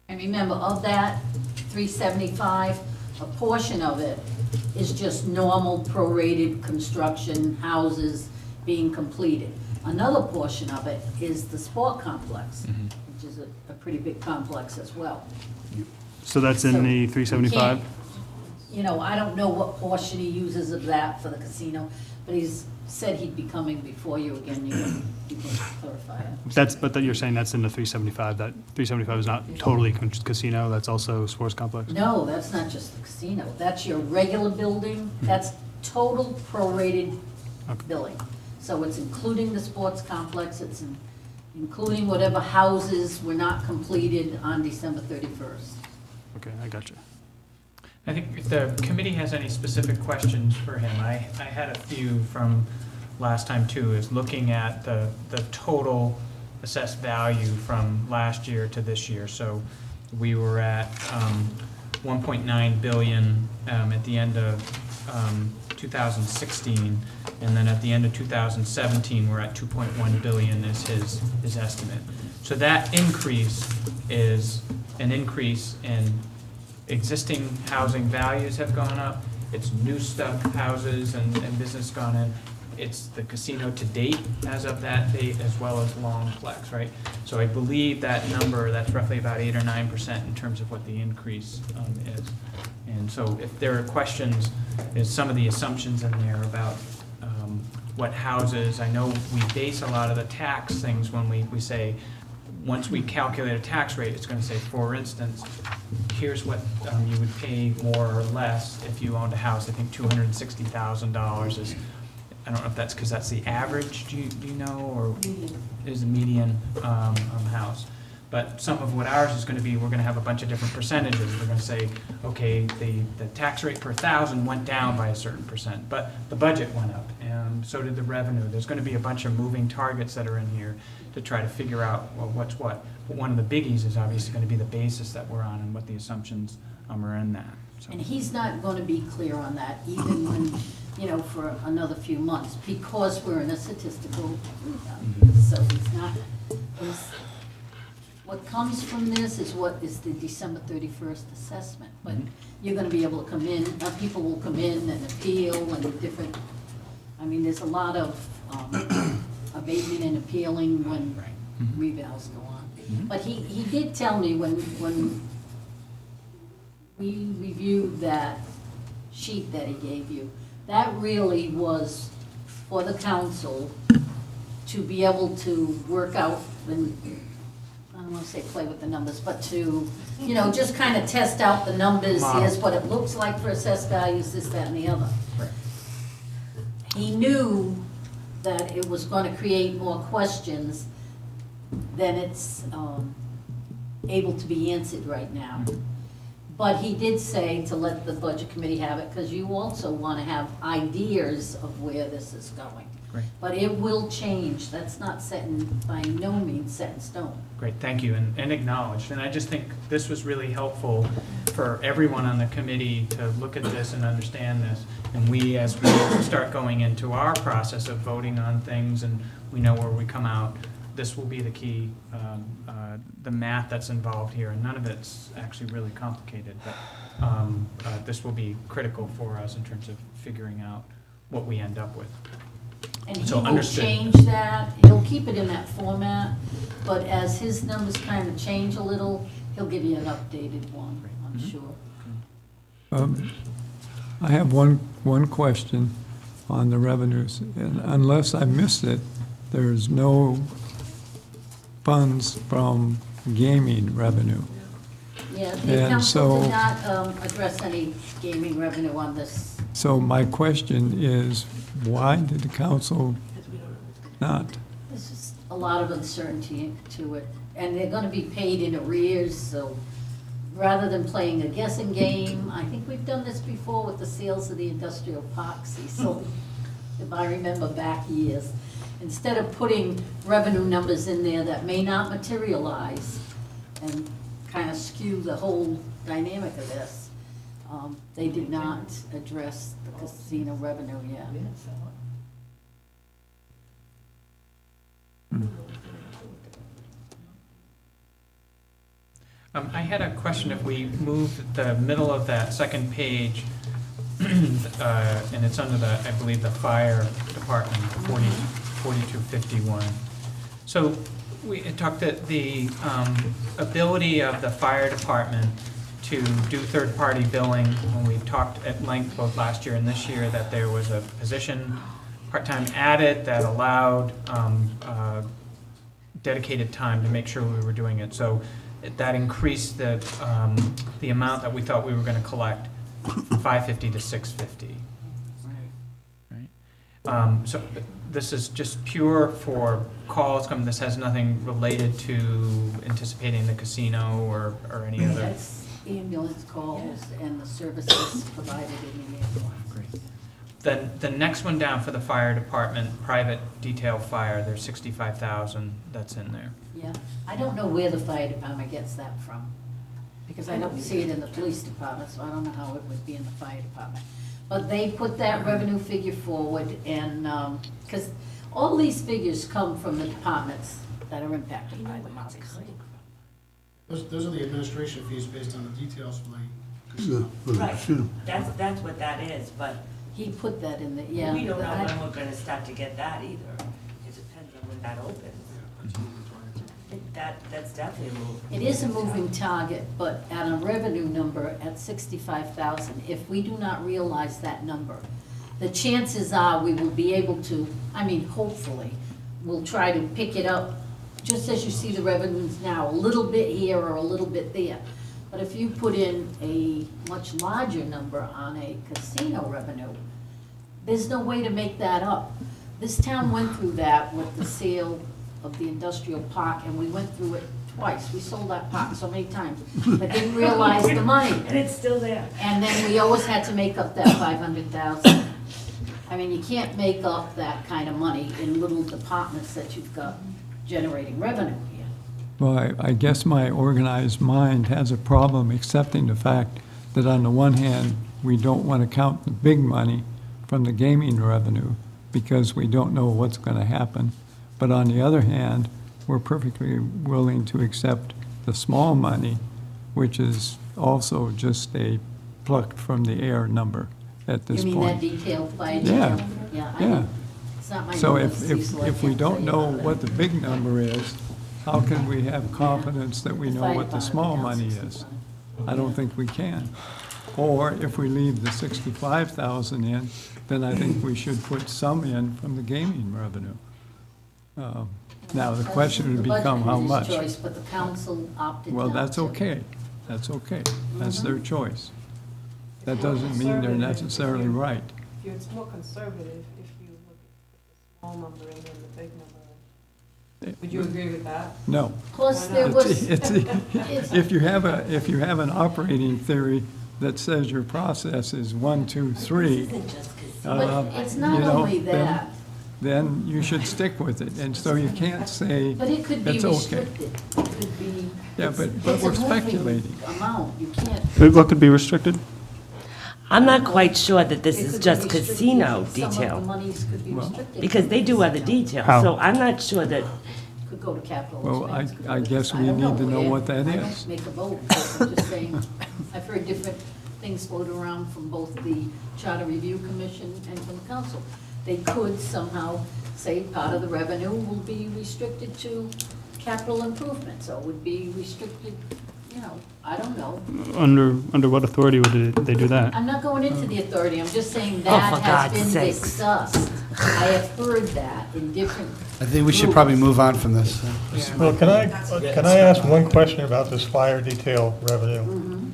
And remember, of that 375, a portion of it is just normal prorated construction, houses being completed. Another portion of it is the sport complex, which is a pretty big complex as well. So that's in So the you 375? can't- You know, I don't know what portion he uses of that for the casino, but he's said he'd be coming before you again, you can clarify it. But you're saying that's in the 375, that 375 is not totally casino, that's also sports complex? No, that's not just the casino, that's your regular building, that's total prorated Okay. billing. So it's including the sports complex, it's including whatever houses were not completed on December 31st. Okay, I got you. I think if the committee has any specific questions for him, I had a few from last time too, is looking at the total assessed value from last year to this year. So we were at 1.9 billion at the end of 2016, and then at the end of 2017, we're at 2.1 billion is his estimate. So that increase is an increase in existing housing values have gone up. It's new stuff, houses and business gone in. It's the casino to date as of that date, as well as Longplex, right? So I believe that number, that's roughly about 8 or 9% in terms of what the increase is. And so if there are questions, there's some of the assumptions in there about what houses. I know we base a lot of the tax things when we say, once we calculate a tax rate, it's going to say, for instance, here's what you would pay more or less if you owned a house. I think $260,000 is, I don't know if that's because that's the average, do you know, or is the median house. But some of what ours is going to be, we're going to have a bunch of different percentages. We're going to say, okay, the tax rate per thousand went down by a certain percent, but the budget went up, and so did the revenue. There's going to be a bunch of moving targets that are in here to try to figure out, well, what's what. But one of the biggies is obviously going to be the basis that we're on and what the assumptions are in that. So. And he's not going to be clear on that, even when, for another few months, because we're in a statistical rebound. So he's not, what comes from this is what is the December 31st assessment. But you're going to be able to come in, people will come in and appeal and different, there's a lot of abatement and appealing when revals go on. But he did tell me when we reviewed that sheet that he gave you, that really was for the council to be able to work out, I don't want to say play with the numbers, but to, just kind of test out the numbers. Here's what it looks like for assessed values, this, that, and the other. Right. He knew that it was going to create more questions than it's able to be answered right now. But he did say to let the budget committee have it, because you also want to have ideas of where this is going. Great. But it will change. That's not by no means set in stone. Great, thank you, and acknowledged. And I just think this was really helpful for everyone on the committee to look at this and understand this. And we, as we start going into our process of voting on things and we know where we come out, this will be the key, the math that's involved here. And none of it's actually really complicated, but this will be critical for us in terms of figuring out what we end up with. And he So will understood. change that. He'll keep it in that format, but as his numbers kind of change a little, he'll give you an updated one, I'm sure. I have one question on the revenues, and unless I missed it, there's no funds from gaming revenue. Yeah, the And council so- did not address any gaming revenue on this. So my question is, why did the council not? There's just a lot of uncertainty to it, and they're gonna be paid in arrears, so rather than playing a guessing game, I think we've done this before with the sales of the industrial park, Cecil, if I remember back years. Instead of putting revenue numbers in there that may not materialize and kind of skew the whole dynamic of this, they did not address the casino revenue yet. I had a question. If we move the middle of that second page, and it's under the, I believe, the fire department, 4251. So we had talked that the ability of the fire department to do third-party billing, when we talked at length both last year and this year, that there was a position part-time added that allowed dedicated time to make sure we were doing it. So that increased the amount that we thought we were going to collect from $550 to $650. Right. So this is just pure for calls coming. This has nothing related to anticipating the casino or any other. That's ambulance calls and the services provided in the ambulance. Great. Then the next one down for the fire department, private detail fire, there's 65,000 that's in there. Yeah, I don't know where the fire department gets that from. because I don't see it in the police department, so I don't know how it would be in the fire department. But they put that revenue figure forward, and, because all these figures come from the departments that are impacted by them, obviously. Those are the administration fees based on the details from Right, that's what that is, but He put that in the, yeah. we don't know I- when we're gonna start to get that either. It depends on when that opens. That's definitely a move. It is a moving target, but at a revenue number at 65,000, if we do not realize that number, the chances are we will be able to, I mean, hopefully, we'll try to pick it up, just as you see the revenues now, a little bit here or a little bit there. But if you put in a much larger number on a casino revenue, there's no way to make that up. This town went through that with the sale of the industrial park, and we went through it twice. We sold that park so many times, but didn't realize the money. And it's still there. And then we always had to make up that 500,000. I mean, you can't make up that kind of money in little departments that you've got generating revenue here. Well, I guess my organized mind has a problem accepting the fact that on the one hand, we don't want to count the big money from the gaming revenue because we don't know what's going to happen. But on the other hand, we're perfectly willing to accept the small money, which is also just a plucked from the air number at this You mean that point. detailed by Yeah, detail? Yeah, I yeah. know. It's not my So role as if Cecil, I we can't don't tell you know about it. what the big number is, how can we have confidence that we The know fire what the department small accounts money 65. is? I don't think we can. Or if we leave the 65,000 in, then I think we should put some in from the gaming revenue. Now, the question would become how The budget much. committee's choice, but the council opted Well, not that's to. okay. That's okay. That's Mm-hmm. their choice. That doesn't mean they're necessarily right. It's more conservative if you look at the small number and then the big number. Would you agree with that? No. Plus, Why there not? was, If you have an operating theory that says your process is 1, 2, 3, but it's not only that, then you should stick with it. And so you can't say but it could be it's okay. restricted. It could be. Yeah, but it's we're a moving speculating. Amount, you can't. What could be restricted? I'm not quite sure that this It is could be just restricted. casino Some of the detail, monies could be Well, restricted. because they do other details. How? So I'm not sure that, Could go to capital Well, expense. could I go to- guess we don't need to know Yeah, what that I is. don't make a vote, but I'm just saying, I've heard different things float around from both the Charter Review Commission and from the council. They could somehow say part of the revenue will be restricted to capital improvements, so it would be restricted, you know, I don't know. Under what authority would they do that? I'm not going into the authority, I'm just saying Oh, that for has God's been sakes. discussed. I have heard that in different. I think we should probably move on from this. Well, can I ask one question about this fire detail revenue? Mhm.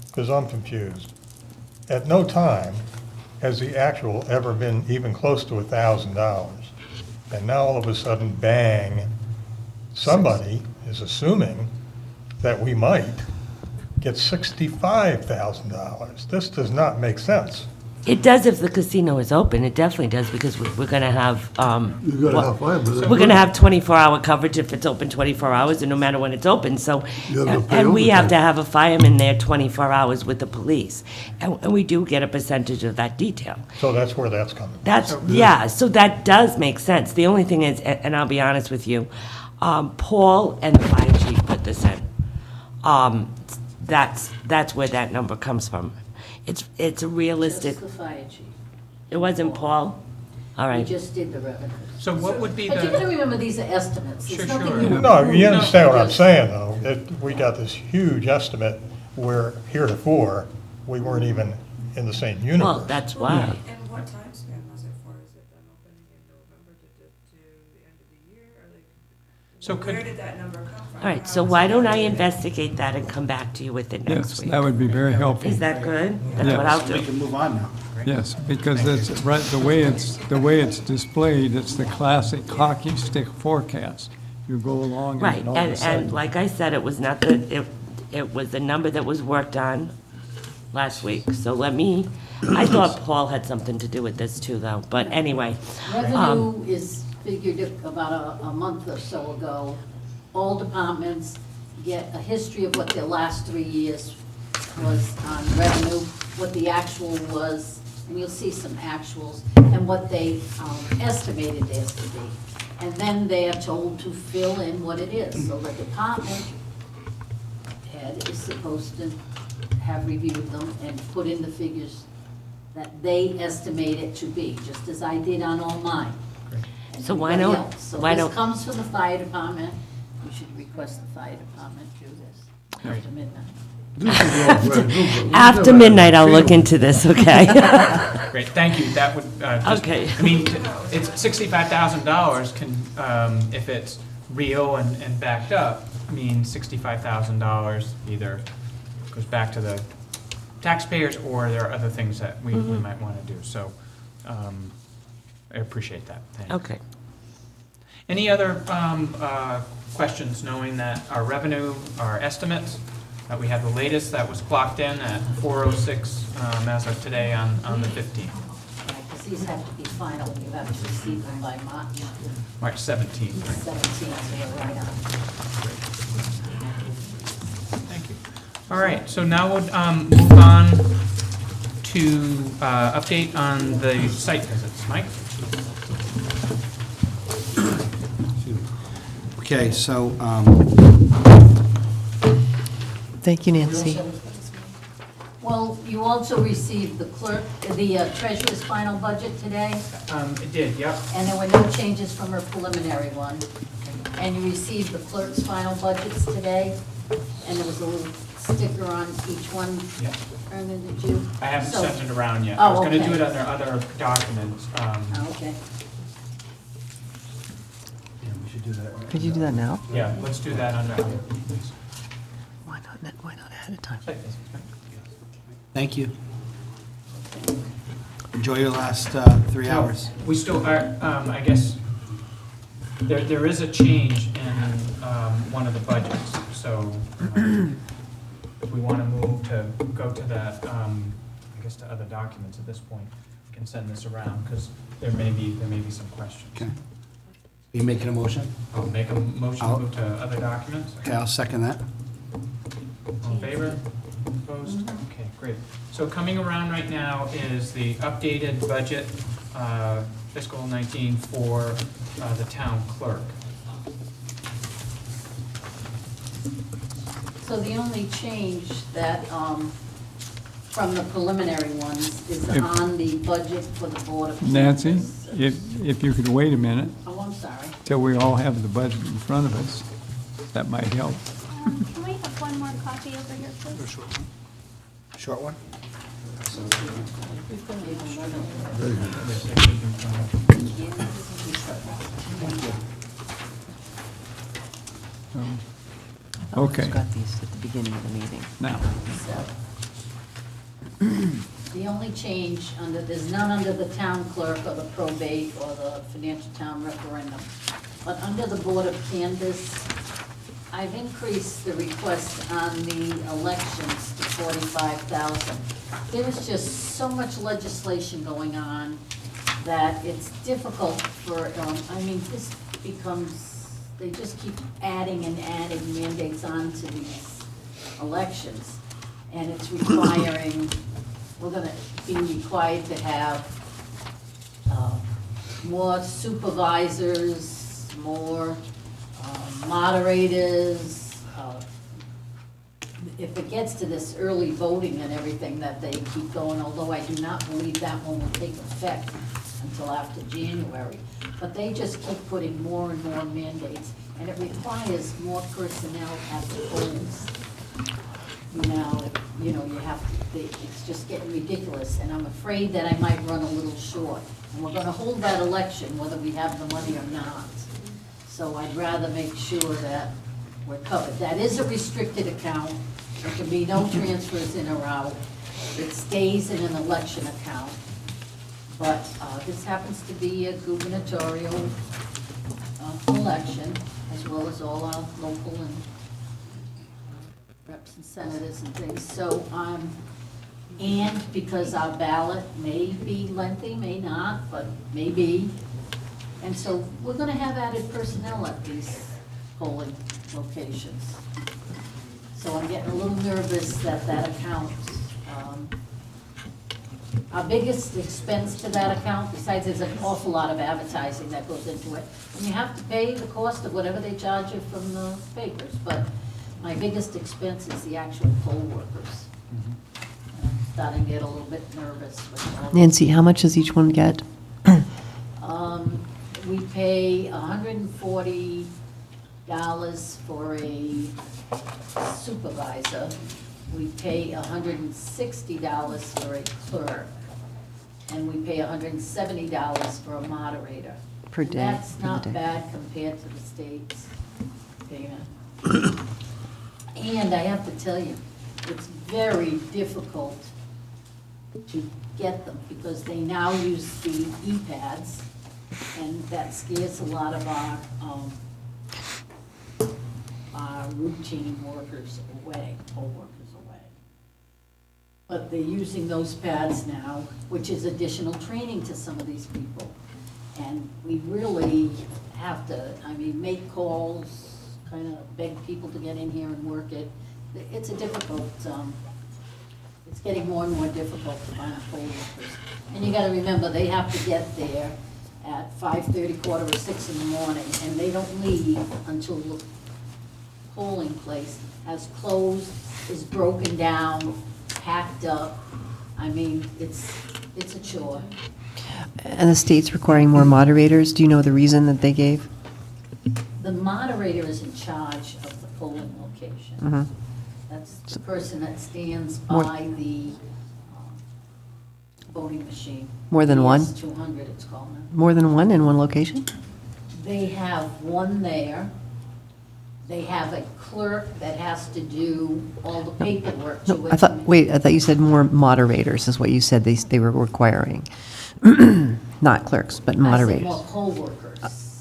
Because I'm confused. At no time has the actual ever been even close to $1,000. And now all of a sudden, bang, somebody is assuming that we might get $65,000. This does not make sense. it does if the casino is open, it definitely does, because we're gonna have, You're gonna have fire, but we're gonna have 24-hour coverage if it's open 24 hours, and no matter when it's open, so, You have to pay and we have to overtime. have a fireman there 24 hours with the police, and we do get a percentage of that detail. So that's where that's coming from. That's, yeah, so that does make sense. The only thing is, and I'll be honest with you, Paul and the fire chief put this in. That's where that number comes from. It's a realistic, Just the fire chief. it wasn't Paul? All We right. just did the revenue. So what would be But you gotta the, remember, these are estimates. There's Sure, nothing sure. you- No, you understand what I'm just- saying, though, that we got this huge estimate where heretofore, we weren't even in the same universe. Well, that's why. And what time span was it for? Is it them opening in November to the end of the year? Or like, So where could- did that number come from? All right, How so was why it don't I calculated? investigate that and come back to you with it next Yes, week? that would be very helpful. Is that good? That's Yes. what I'll We do. can move on now. Yes, because it's, right, the way it's displayed, it's the classic hockey stick forecast. You go along Right, and all of a and sudden. like I said, it was not the, it was the number that was worked on last week. So I thought Paul had something to do with this too, though, but anyway. Revenue is figured about a month or so ago. All departments, get a history of what their last 3 years was on revenue, what the actual was, and you'll see some actuals, and what they estimated theirs to be. And then they are told to fill in what it is. So the department head is supposed to have reviewed them and put in the figures that they estimate it to be, just as I did on all mine. And So why everybody don't- else. So why this don't- comes from the fire department. You should request the fire department do this after midnight. After midnight, I'll look into this, okay? Great, thank you. That would, just, Okay. I mean, it's $65,000 can, if it's real and backed up, mean $65,000 either goes back to the taxpayers, or there are other things that we might want to do. So I appreciate that. Thanks. Okay. Any other questions, knowing that our revenue, our estimates, that we have the latest that was clocked in at 4:06 as of today on the 15th, Because these have to be final. You have to receive them by March 17th, right? 17th, so you're right on. Thank you. All right, so now we'll move on to update on the site visits. Mike? Okay, so, Thank you, Nancy. Well, you also received the clerk, the treasurer's final budget today, It did, yep. and there were no changes from her preliminary one. And you received the clerk's final budgets today, and there was a little sticker on each one. Yeah. Erna, did you? I haven't So- sent it around yet. I was Oh, going to do okay. it under other documents. Oh, okay. Yeah, we should do that. right Could you do that now? Yeah, let's do that under other. please. Why not ahead of time? Site visits, right? thank you. Enjoy your last 3 hours. We still are, I guess, there is a change in one of the budgets, so if we want to move to go to that, I guess to other documents at this point, we can send this around, because there may be some questions. Okay. Are you making a motion? I'll make a motion to move to other documents. Okay, I'll second that. All in favor? Opposed? Okay, great. So coming around right now is the updated budget, fiscal 19 for the town clerk. So the only change that, from the preliminary ones is If- on the budget for the Board of Nancy, Canvass. if you could wait a minute Oh, I'm sorry. till we all have the budget in front of us, that might help. Can we have one more copy over here, please? Short one? Okay. I've got these at the beginning of the meeting. Now, The only change under, there's none under the town clerk or the probate or the financial town referendum. But under the Board of Canvass, I've increased the request on the elections to 45,000. There's just so much legislation going on that it's difficult for, I mean, this becomes, they just keep adding and adding mandates onto these elections. And it's requiring, we're gonna be required to have more supervisors, more moderators. If it gets to this early voting and everything that they keep going, although I do not believe that one will take effect until after January. But they just keep putting more and more mandates, and it requires more personnel at the polls. You know, you have, it's just getting ridiculous, and I'm afraid that I might run a little short. And we're gonna hold that election whether we have the money or not. So I'd rather make sure that we're covered. That is a restricted account. There can be no transfers in or out. It stays in an election account. But this happens to be a gubernatorial election, as well as all our local and reps and senators and things. So, and because our ballot may be lengthy, may not, but may be. And so we're gonna have added personnel at these polling locations. So I'm getting a little nervous that that account, our biggest expense to that account, besides there's an awful lot of advertising that goes into it, and you have to pay the cost of whatever they charge you from the papers, but my biggest expense is the actual poll workers. And I'm starting to get a little bit nervous with all. Nancy, how much does each one get? We pay $140 for a supervisor. We pay $160 for a clerk. And we pay $170 for a moderator. Per day, And that's for the not day. bad compared to the state's payment. And I have to tell you, it's very difficult to get them because they now use the e-pads, and that scares a lot of our routine workers away, poll workers away. But they're using those pads now, which is additional training to some of these people. And we really have to, make calls, kind of beg people to get in here and work it. It's a difficult, it's getting more and more difficult to find poll workers. And you gotta remember, they have to get there at 5:30, 5:45 in the morning, and they don't leave until the polling place has closed, is broken down, packed up. It's a chore. And the state's requiring more moderators. Do you know the reason that they gave? The moderator is in charge of the polling location. Mhm. That's the person that stands More- by the voting machine. More than one? PS200 it's called now. More than one in one location? They have one there. They have a clerk that has to do all the paperwork to No, it. I thought you said more moderators is what you said they were requiring. Not clerks, but I said moderators. more poll workers.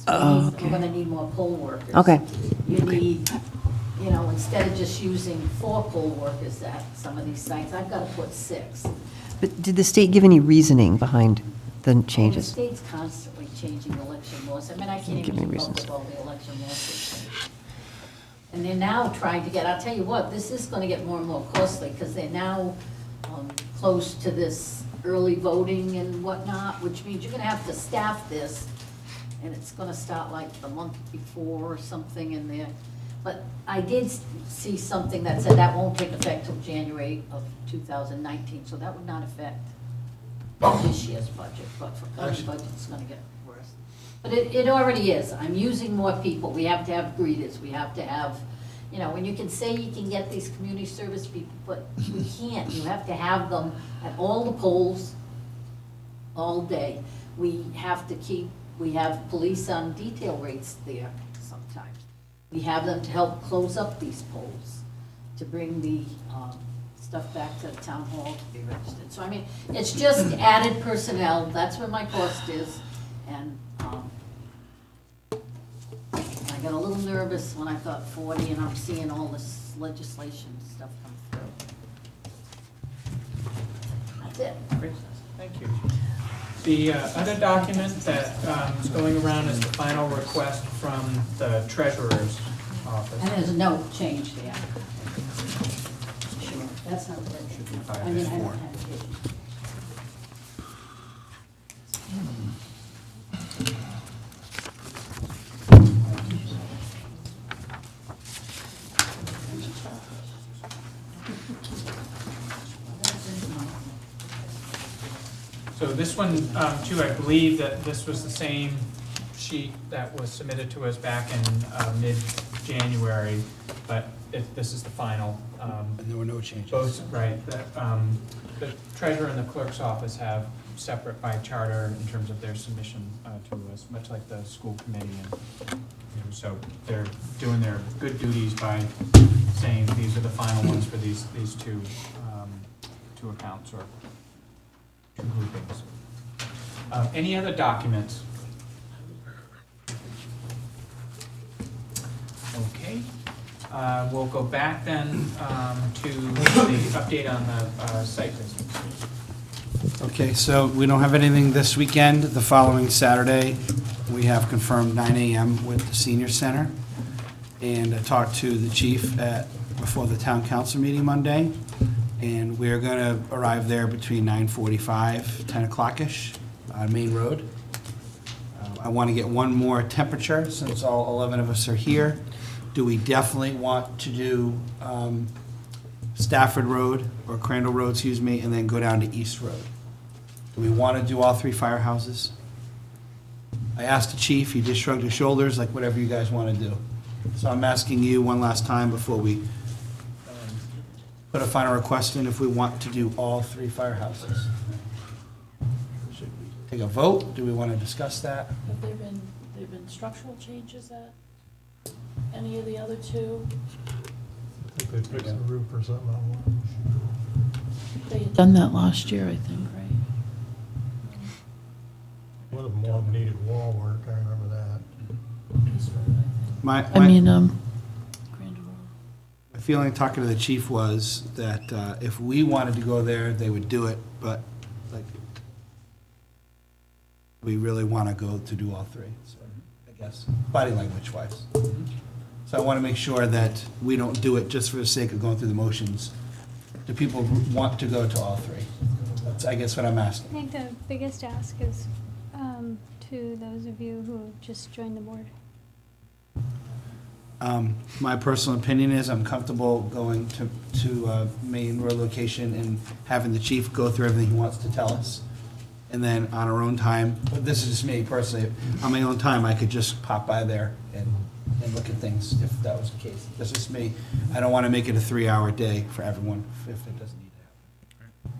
Oh, We're gonna need more poll workers. Okay. You need, instead of just using 4 poll workers at some of these sites, I've gotta put 6. But did the state give any reasoning behind the The changes? state's constantly changing election laws. I can't Give even me keep up reasons. with all the election laws. And they're now trying to I'll tell you what, this is gonna get more and more costly, because they're now close to this early voting and whatnot, which means you're gonna have to staff this, and it's gonna start like the month before or something in there. But I did see something that said that won't take effect till January of 2019, so that would not affect this year's budget, but for current budget, it's gonna get worse. But it already is. I'm using more people. We have to have greeters. We have to have, when you can say you can get these community service people, but we can't. You have to have them at all the polls all day. We have police on detail rates there sometimes. We have them to help close up these polls, to bring the stuff back to the town hall to be registered. So it's just added personnel. That's where my cost is. And I got a little nervous when I thought 40, and I'm seeing all this legislation stuff come through. That's it. Thank you. The other document that is going around is the final request from the treasurer's office. And there's no change there. Sure, that's not the, I don't have it. So this one, too, I believe that this was the same sheet that was submitted to us back in mid-January, but this is the final. And there were no changes. Both, right. The treasurer and the clerk's office have separate by charter in terms of their submission to us, much like the school committee. And so they're doing their good duties by saying these are the final ones for these two accounts or two groupings. Any other documents? Okay. We'll go back then to the update on the site visit. Okay, so we don't have anything this weekend. The following Saturday, we have confirmed 9 a.m. with the senior center. And I talked to the chief at before the town council meeting Monday, and we're going to arrive there between 9:45, 10 o'clock-ish on Main Road. I want to get one more temperature, since all 11 of us are here. Do we definitely want to do Stafford Road, or Crandall Road, excuse me, and then go down to East Road? Do we want to do all three firehouses? I asked the chief, he just shrugged his shoulders, like, whatever you guys want to do. So I'm asking you one last time before we put a final request in, if we want to do all three firehouses. Should we take a vote? Do we want to discuss that? Have there been structural changes at any of the other two? I think they fixed the roof or something on one. They had done that last year, I think, right? One of them all needed wall work, I remember that. My Crandall Road. feeling talking to the chief was that if we wanted to go there, they would do it, but like, we really want to go to do all three, so I guess, body language wise. So I want to make sure that we don't do it just for the sake of going through the motions. Do people want to go to all three? That's, I guess, what I'm I asking. think the biggest ask is to those of you who just joined the board. My personal opinion is I'm comfortable going to Main Road location and having the chief go through everything he wants to tell us. And then on our own time, but this is just me personally, on my own time, I could just pop by there and look at things if that was the case. That's just me. I don't want to make it a 3-hour day for everyone if it doesn't need to happen.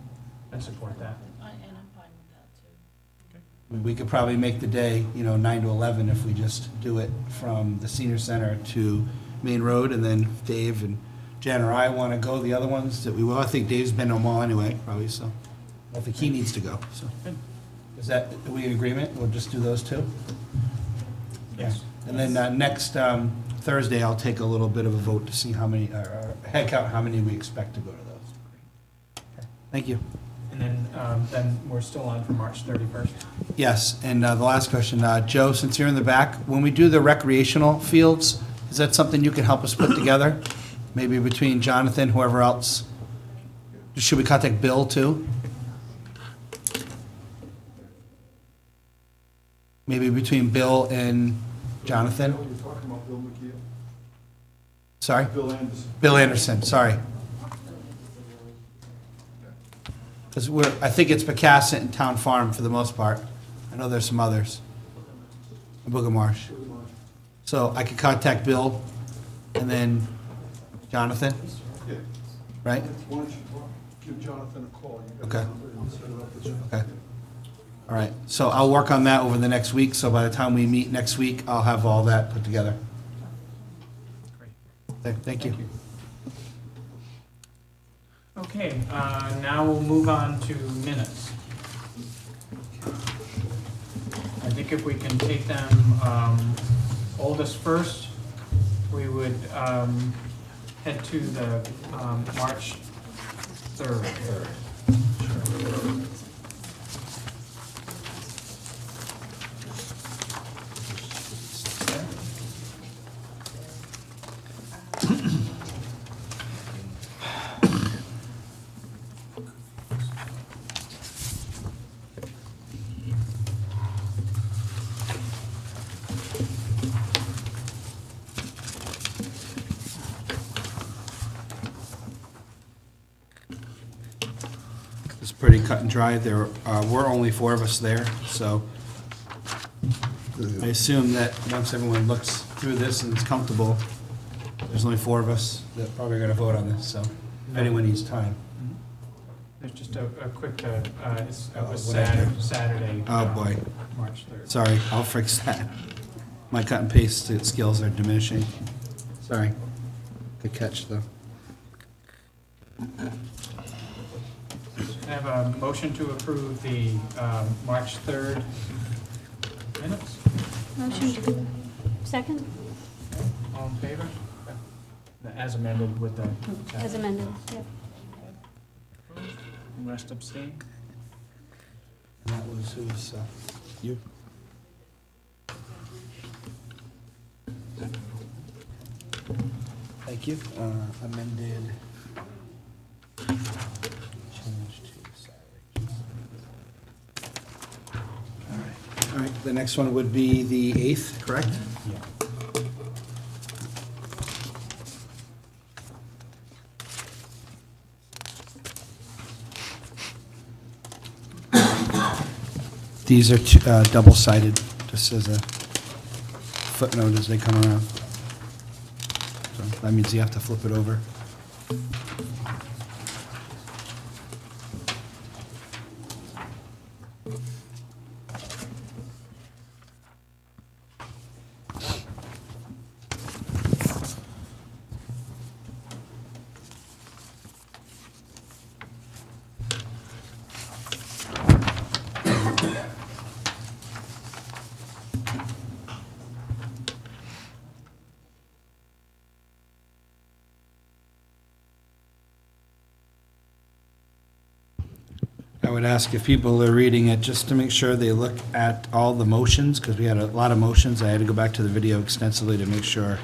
I support that. And I'm fine with that, too. I mean, we could probably make the day, 9 to 11 if we just do it from the senior center to Main Road, and then if Dave and Jen or I want to go the other ones that we will. I think Dave's been to them all anyway, probably, so I think he needs to go, so. Is that, are we in agreement? We'll just do those two? Yes. And then next Thursday, I'll take a little bit of a vote to see how many, or head count, how many we expect to go to those. Okay, thank you. And then we're still on for March 31st. Yes, and the last question, Joe, since you're in the back, when we do the recreational fields, is that something you can help us put together? Maybe between Jonathan, whoever else? Should we contact Bill too? Maybe between Bill and Jonathan? You're talking about Bill McKeel? Sorry? Bill Anderson. Bill Anderson, sorry. Because I think it's Pecasset and Town Farm for the most part. I know there's some others. Booger Marsh. So I could contact Bill and then Jonathan, Yeah. right? Why don't you give Jonathan a call? You got Okay. his number, and set it up with Jonathan. Okay. All right, so I'll work on that over the next week, so by the time we meet next week, I'll have all that put together. Great. Thank you. Okay, now we'll move on to minutes. I think if we can take them oldest first, we would head to the March 3rd. It's pretty cut and dry. There were only 4 of us there, so I assume that once everyone looks through this and is comfortable, there's only 4 of us that probably are going to vote on this, so if anyone needs time. There's just a quick, it was what I do? Saturday. Oh, boy. March 3rd. Sorry, I'll fix that. My cut and paste skills are diminishing. Sorry. Good catch, though. I have a motion to approve the March 3rd minutes. Motion to, second, All in favor? As amended with the... as amended, yep. Rest abstain? And that was, who was, you? Thank Thank you. Amended. Change to salary. All right, the next one would be the 8th, correct? These are double-sided, just as a footnote as they come around. So that means you have to flip it over. I would ask if people are reading it, just to make sure they look at all the motions, because we had a lot of motions. I had to go back to the video extensively to make sure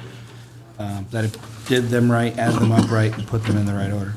that it did them right, added them up right, and put them in the right order.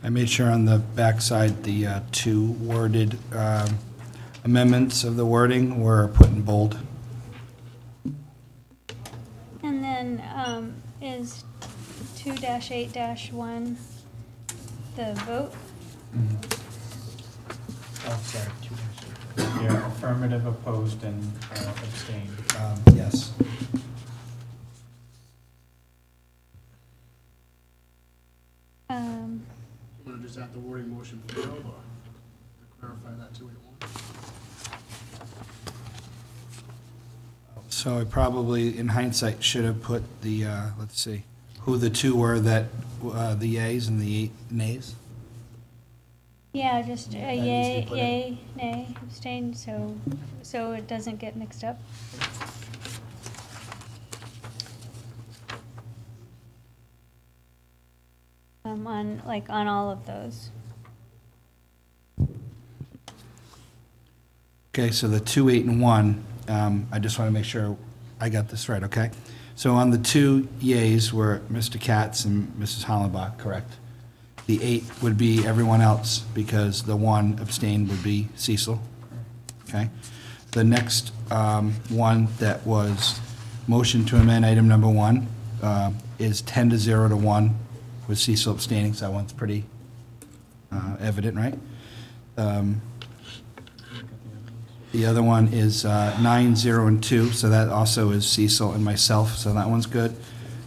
I made sure on the backside, the two worded amendments of the wording were put in bold. And then is 2-8-1 the vote? Oh, sorry, yeah, affirmative, opposed, and abstained. Yes. You want to just add the wording motion failed, or clarify that 281? So I probably, in hindsight, should have put the, let's see, who the two were that, the yays and the nays? Yeah, just a That needs to yay, be put in. yay, nay, abstain, so it doesn't get mixed up. On all of those. Okay, so the 2, 8, and 1, I just want to make sure I got this right, okay? So on the two yays were Mr. Katz and Mrs. Hollenbach, correct? The 8 would be everyone else, because the 1 abstained would be Cecil, okay? The next one that was motion to amend item number 1 is 10-0 to 1, with Cecil abstaining, so that one's pretty evident, right? The other one is 9, 0, and 2, so that also is Cecil and myself, so that one's good.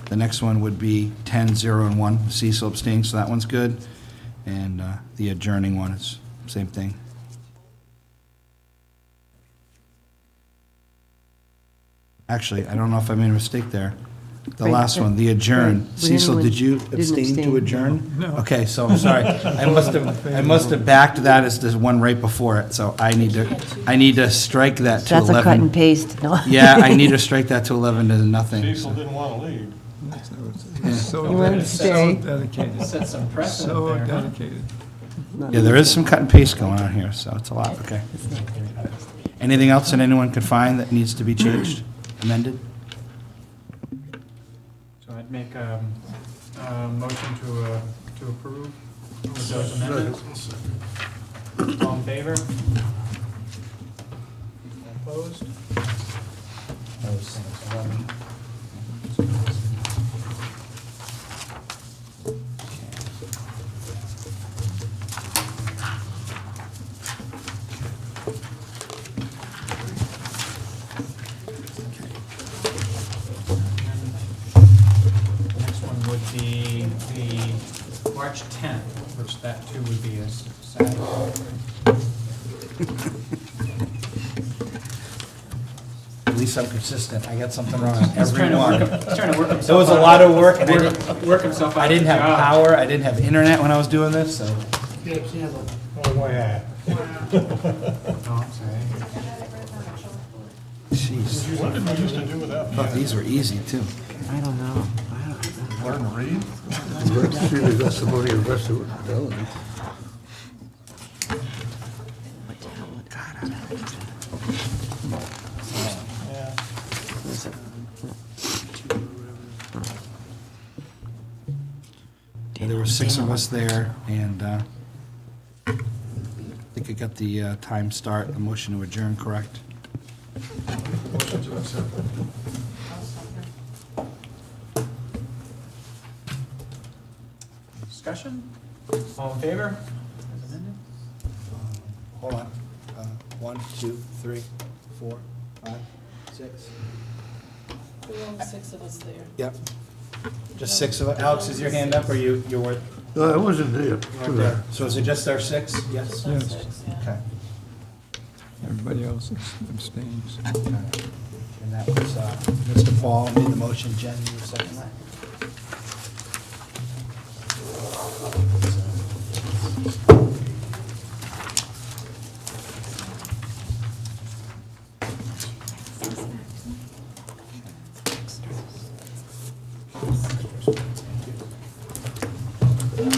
The next one would be 10, 0, and 1, Cecil abstaining, so that one's good. And the adjourning one is same thing. Actually, I don't know if I made a mistake there. The Right, last one, the adjourn. right. We Cecil, didn't did you didn't abstain to abstain. adjourn? No. Okay, so I'm sorry. I must have backed that as the one right before it, so I need to strike that to 11. That's a cut and paste, no? Yeah, I need to strike that to 11 to nothing. Cecil didn't want to leave. So You wanted to stay. dedicated. Set some precedent So there, huh? dedicated. Yeah, there is some cut and paste going on here, so it's a lot, okay. Anything else that anyone could find that needs to be changed, amended? So I'd make a motion to approve with those amendments. All in favor? Opposed? Opposed, so it's 11. the March 10th, which that too would be a Saturday. At least I'm consistent. I got something wrong on He's every trying to one. he's trying to work himself There was a out lot of- of work, and work himself out I of didn't the have job. power, I didn't have internet when I was doing this, so. Oh, wow. Oh, I'm sorry. Jeez. What did we used to do without? I thought these were easy, too. I don't know. Learn to read? Really, that's the money invested with Fidelity. Yeah. Yeah, there were 6 of us there, and I think I got the time start, the motion to adjourn correct. Motion to accept. Discussion? All in favor? As amended? Hold on. 1, 2, 3, 4, 5, 6. There were only 6 of us there. Yep. Just 6 of us. Alex, is your hand up, or you were? No, I wasn't there. You weren't there. So is it just our 6? Yes? Yes. 6, yeah. Okay. Everybody else abstains. And that was Mr. Paul made the motion, Jen, you second that?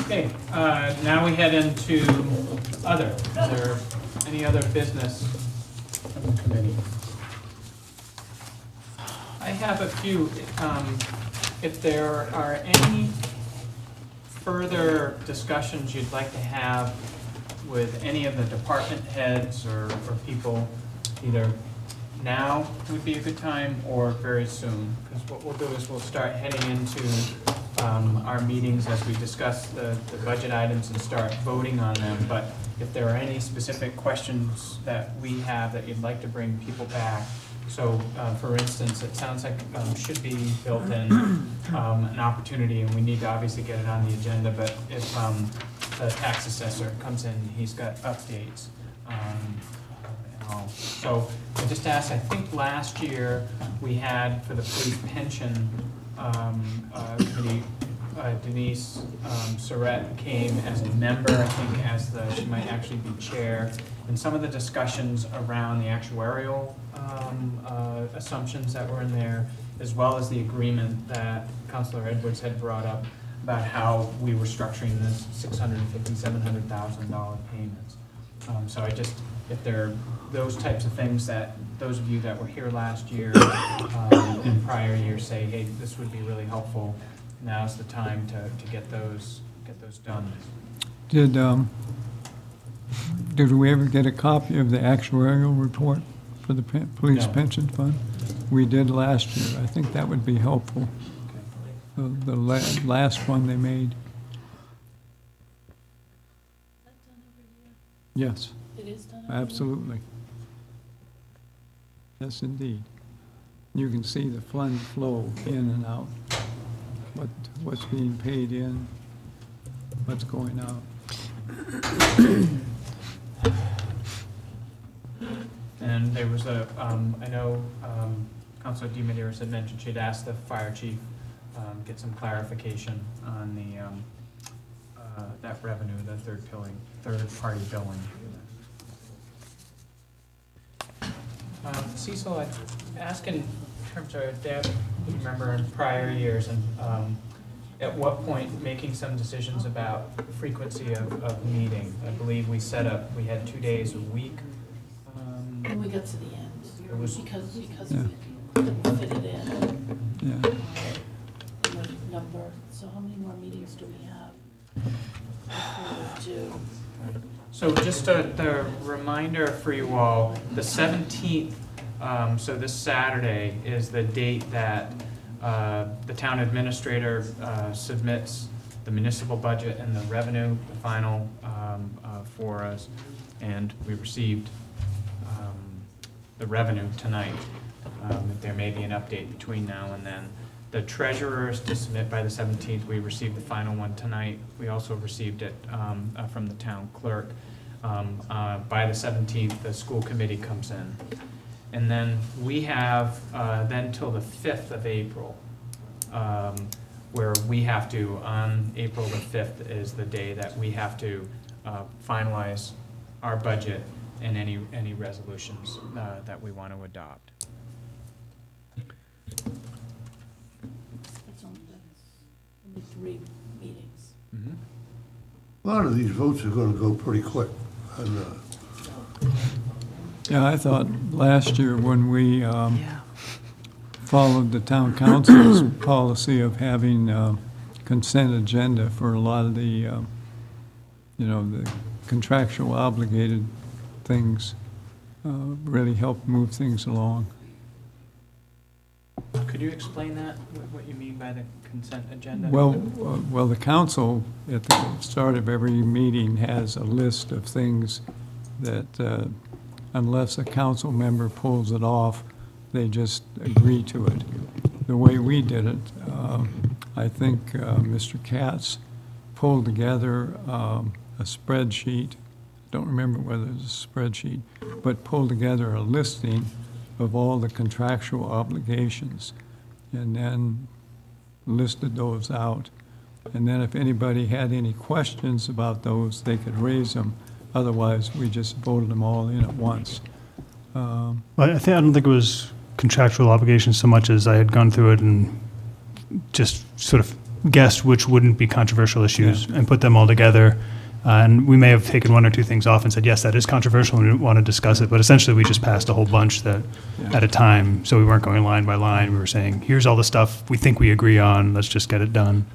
Okay, now we head into other. Is there any other business from the committee? I have a few. If there are any further discussions you'd like to have with any of the department heads or people, either now would be a good time or very soon. Because what we'll do is we'll start heading into our meetings as we discuss the budget items and start voting on them. But if there are any specific questions that we have that you'd like to bring people back, so for instance, it sounds like should be built in an opportunity, and we need to obviously get it on the agenda, but if the tax assessor comes in, he's got updates. And all. So I just asked, I think last year we had for the police pension committee, Denise Surratt came as a member, I think she might actually be chair. And some of the discussions around the actuarial assumptions that were in there, as well as the agreement that Councilor Edwards had brought up about how we were structuring this $650,000, $700,000 payments. So I just, if there are those types of things that those of you that were here last year and prior years say, hey, this would be really helpful, now's the time to get those done. Did we ever get a copy of the actuarial report for the police No. pension fund? We did last year. I think that would be helpful. The last one they made. Yes, It is done. absolutely. Yes, indeed. You can see the fund flow in and out, what's being paid in, what's going out. And there was I know Councilor DiMederos had mentioned she'd asked the fire chief get some clarification on the that revenue, the third-party billing. Cecil, I'd ask in terms of, Deb, you remember in prior years, and at what point making some decisions about frequency of meeting? I believe we had 2 days a week. When we got to the end, It was- because we Yeah. couldn't fit it in. Yeah. The number, so how many more meetings do we have? Before we're due? So just the reminder for you all, the 17th, so this Saturday, is the date that the town administrator submits the municipal budget and the revenue, the final for us. And we received the revenue tonight. There may be an update between now and then. the treasurer is to submit by the 17th. We received the final one tonight. We also received it from the town clerk. By the 17th, the school committee comes in. And then we have then till the 5th of April, where we have to, on April the 5th is the day that we have to finalize our budget and any resolutions that we want to adopt. That's only 3 meetings. A lot of these votes are gonna go pretty quick. And, Yeah, I thought last year when we followed the town council's policy of having consent agenda for a lot of the, the contractual obligated things, really helped move things along. Could you explain that, what you mean by the consent agenda? Well, the council at the start of every meeting has a list of things that, unless a council member pulls it off, they just agree to it. The way we did it, I think Mr. Katz pulled together a spreadsheet. Don't remember whether it was a spreadsheet, but pulled together a listing of all the contractual obligations and then listed those out. And then if anybody had any questions about those, they could raise them. Otherwise, we just voted them all in at once. Well, I don't think it was contractual obligations so much as I had gone through it and just sort of guessed which wouldn't be controversial issues and put them all together. And we may have taken 1 or 2 things off and said, yes, that is controversial and we want to discuss it. But essentially, we just passed a whole bunch that at a time. So we weren't going line by line. We were saying, here's all the stuff we think we agree on. Let's just get it done.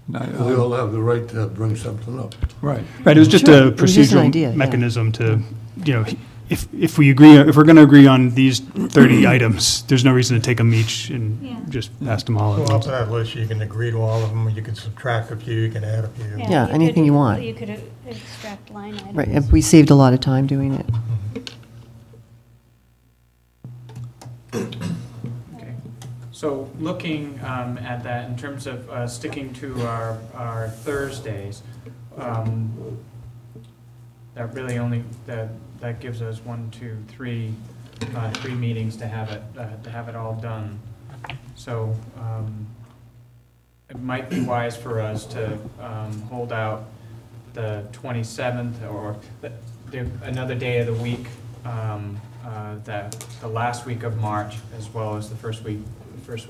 we all have the right to bring something up. Right. Right. It was just Sure. a It was just an procedural idea, yeah. mechanism to, if we agree, if we're going to agree on these 30 items, there's no reason to take them each and just pass them all at Well, once. up to that list, you can agree to all of them, you can subtract a few, you can add a few. Yeah, anything you want. You could extract line items. Right, and we saved a lot of time doing it. Okay. So looking at that in terms of sticking to our Thursdays, that really only, that gives us 1, 2, 3, 3 meetings to have it all done. So it might be wise for us to hold out the 27th or another day of the week, the last week of March, as well as the first week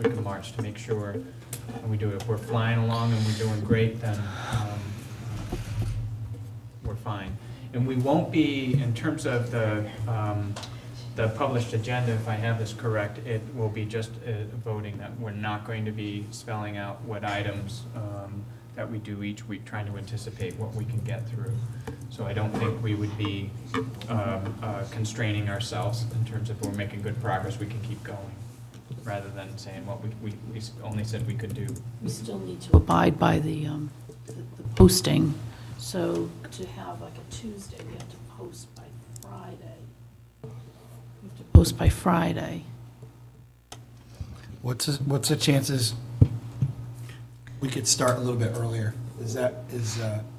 of March, to make sure when we do it. If we're flying along and we're doing great, then we're fine. And we won't be, in terms of the published agenda, if I have this correct, it will be just voting. That we're not going to be spelling out what items that we do each week, trying to anticipate what we can get through. So I don't think we would be constraining ourselves in terms of we're making good progress, we can keep going, rather than saying what we only said we could do. We still need to abide by the posting. So to have like a Tuesday, we have to post by Friday. We have to post by Friday. What's the chances we could start a little bit earlier? Is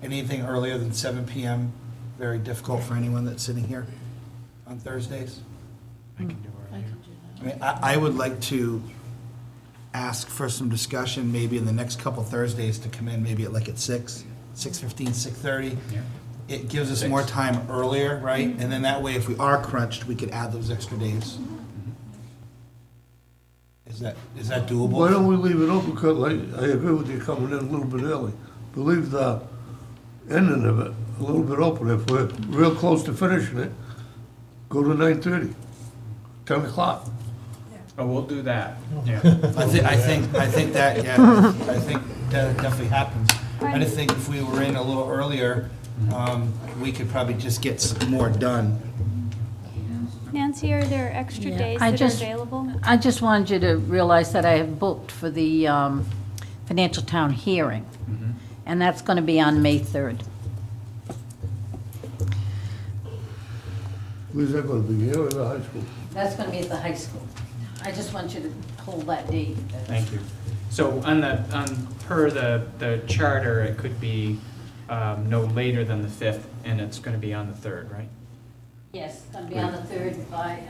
anything earlier than 7 PM very difficult for anyone that's sitting here on Thursdays? I can do earlier. I mean, I would like to ask for some discussion, maybe in the next couple Thursdays, to come in maybe at 6, 6:15, 6:30. Yeah. It gives us more time earlier, right? And then that way, if we are crunched, we could add those extra days. Is that doable? Why don't we leave it open, because I agree with you coming in a little bit early. But leave the ending of it a little bit open. If we're real close to finishing it, go to 9:30, 10 o'clock. Oh, we'll do that, yeah. I think that definitely happens. I just think if we were in a little earlier, we could probably just get some more done. Nancy, are there extra Yeah, days I that just- are available? I just wanted you to realize that I have booked for the financial town hearing, and that's going to be on May 3rd. Where's that gonna be, here or the high school? That's gonna be at the high school. I just want you to hold that date. Thank you. So per the charter, it could be no later than the 5th, and it's going to be on the 3rd, right? Yes, it's gonna be on the 3rd by,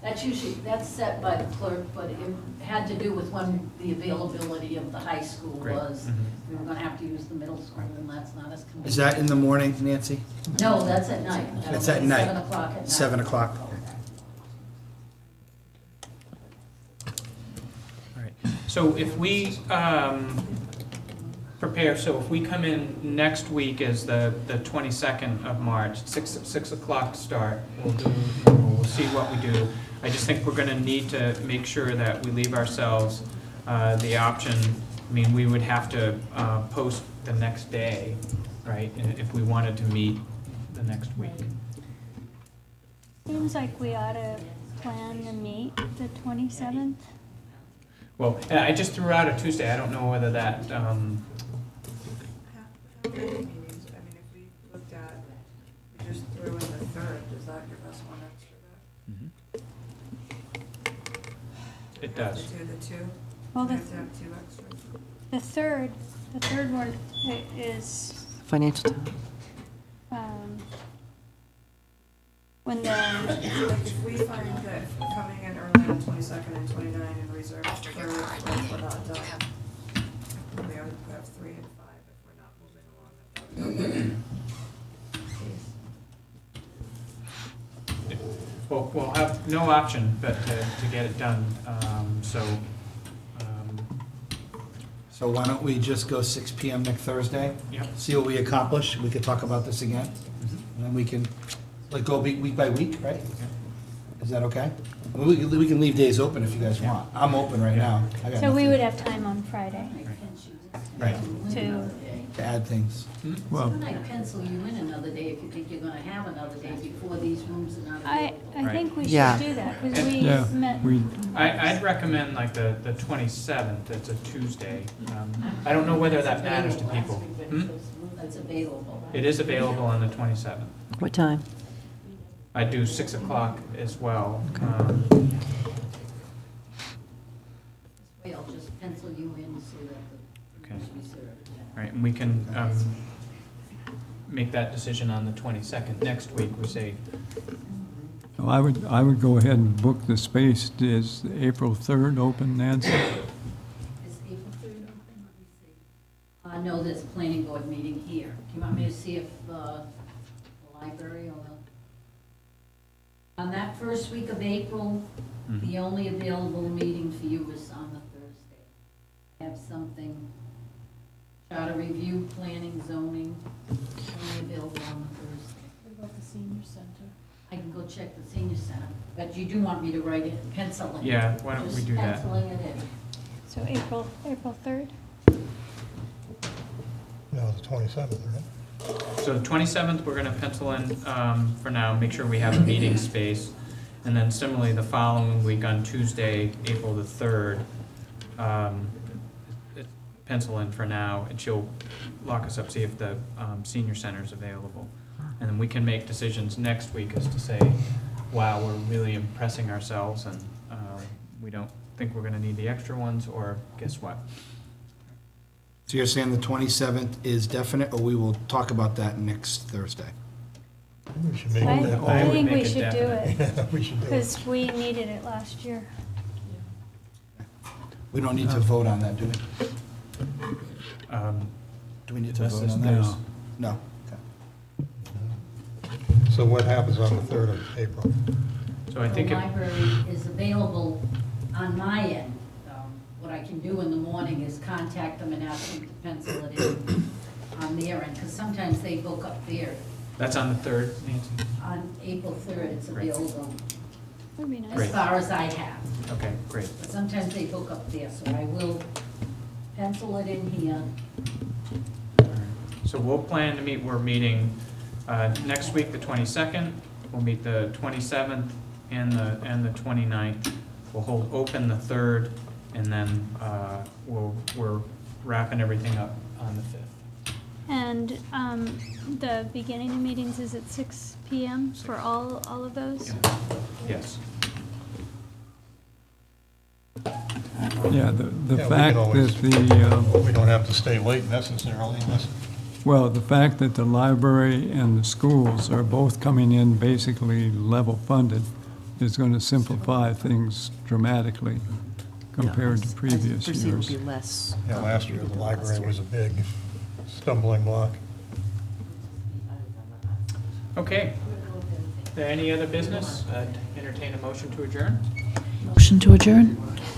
that's set by the clerk, but it had to do with when the availability of the high school Great. was. Mhm. We were gonna have to use the middle school, and that's not as convenient. Is that in the morning, Nancy? No, that's at night. That's at night. 7 o'clock at night. 7 o'clock. All right. So if we prepare, so if we come in next week as the 22nd of March, 6 o'clock start, we'll see what we do. I just think we're going to need to make sure that we leave ourselves the option. I mean, we would have to post the next day, right, if we wanted to meet the next week. Seems like we ought to plan to meet the 27th. Well, I just threw out a Tuesday. I don't know whether that, Meetings, I mean, if we looked at, we just threw in the 3rd, does that give us one extra day? it does. To do the 2? Well, We have to have 2 extras. The third one is Financial time. when the, Like, if we find that coming in early on 22nd and 29 and reserve 3rd, if we're not done, we have 3 and 5 if we're not moving along. Well, we'll have no option but to get it done, So why don't we just go 6 PM next Thursday? Yep. See what we accomplish, we could talk about this again, and then we can, like, go week by week, right? Is that okay? I mean, we can leave days open if you guys want. I'm open right now. I got so we nothing. would have time on Friday Right, to, to add things. Well, Can I pencil you in another day if you think you're gonna have another day before these rooms are not I available? think we Yeah. should do that, because we yeah, met. I'd recommend like the 27th, it's a Tuesday. I don't know whether that matters to people. That's available. It is available on the 27th. What time? I do 6 o'clock as well. Wait, I'll just pencil you in so that the Okay. room's reserved. Right, and we can make that decision on the 22nd. Next week, we say, well, I would go ahead and book the space. Is April 3rd open, Nancy? Is April 3rd open? Let me see. No, there's a planning board meeting here. Do you want me to see if the library or on that first week of April, the only available meeting for you is on the Thursday. I have something, charter review, planning, zoning, only available on the Thursday. What about the senior center? I can go check the senior center, but you do want me to write it, pencil it. Yeah, why don't we do that? Just penciling it in. So April 3rd? No, the 27th, right? so the 27th, we're going to pencil in for now, make sure we have a meeting space. And then similarly, the following week on Tuesday, April the 3rd, pencil in for now, and she'll lock us up, see if the senior center is available. And then we can make decisions next week as to say, wow, we're really impressing ourselves and we don't think we're gonna need the extra ones, or guess what? So you're saying the 27th is definite, or we will talk about that next Thursday? We should make I it. I would think we make it should do definite. it, Yeah, we should do it. because we needed it last year. We don't need to vote on that, do we? Do we need to vote on that? No. No. Okay. So what happens on the 3rd of April? So I think The if, library is available on my end. What I can do in the morning is contact them and ask them to pencil it in on their end, because sometimes they book up there. that's on the 3rd, Nancy? On April 3rd, it's Great. available, Would be nice. as Great. far as I have. Okay, great. But sometimes they book up there, so I will pencil it in here. So we'll plan to meet, we're meeting next week, the 22nd. We'll meet the 27th and the 29th. We'll hold open the 3rd, and then we're wrapping everything up on the 5th. And the beginning of meetings is at 6 PM for all of those? Yes. Yeah, the Yeah, we fact can always- that the, We don't have to stay late necessarily unless, well, the fact that the library and the schools are both coming in basically level funded is going to simplify things dramatically compared to previous years. less. yeah, last year, the library was a big stumbling block. Okay. Any other business? Entertain a motion to adjourn? Motion to adjourn?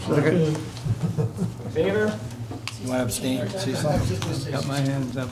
In favor? You want to abstain? Got my hands up.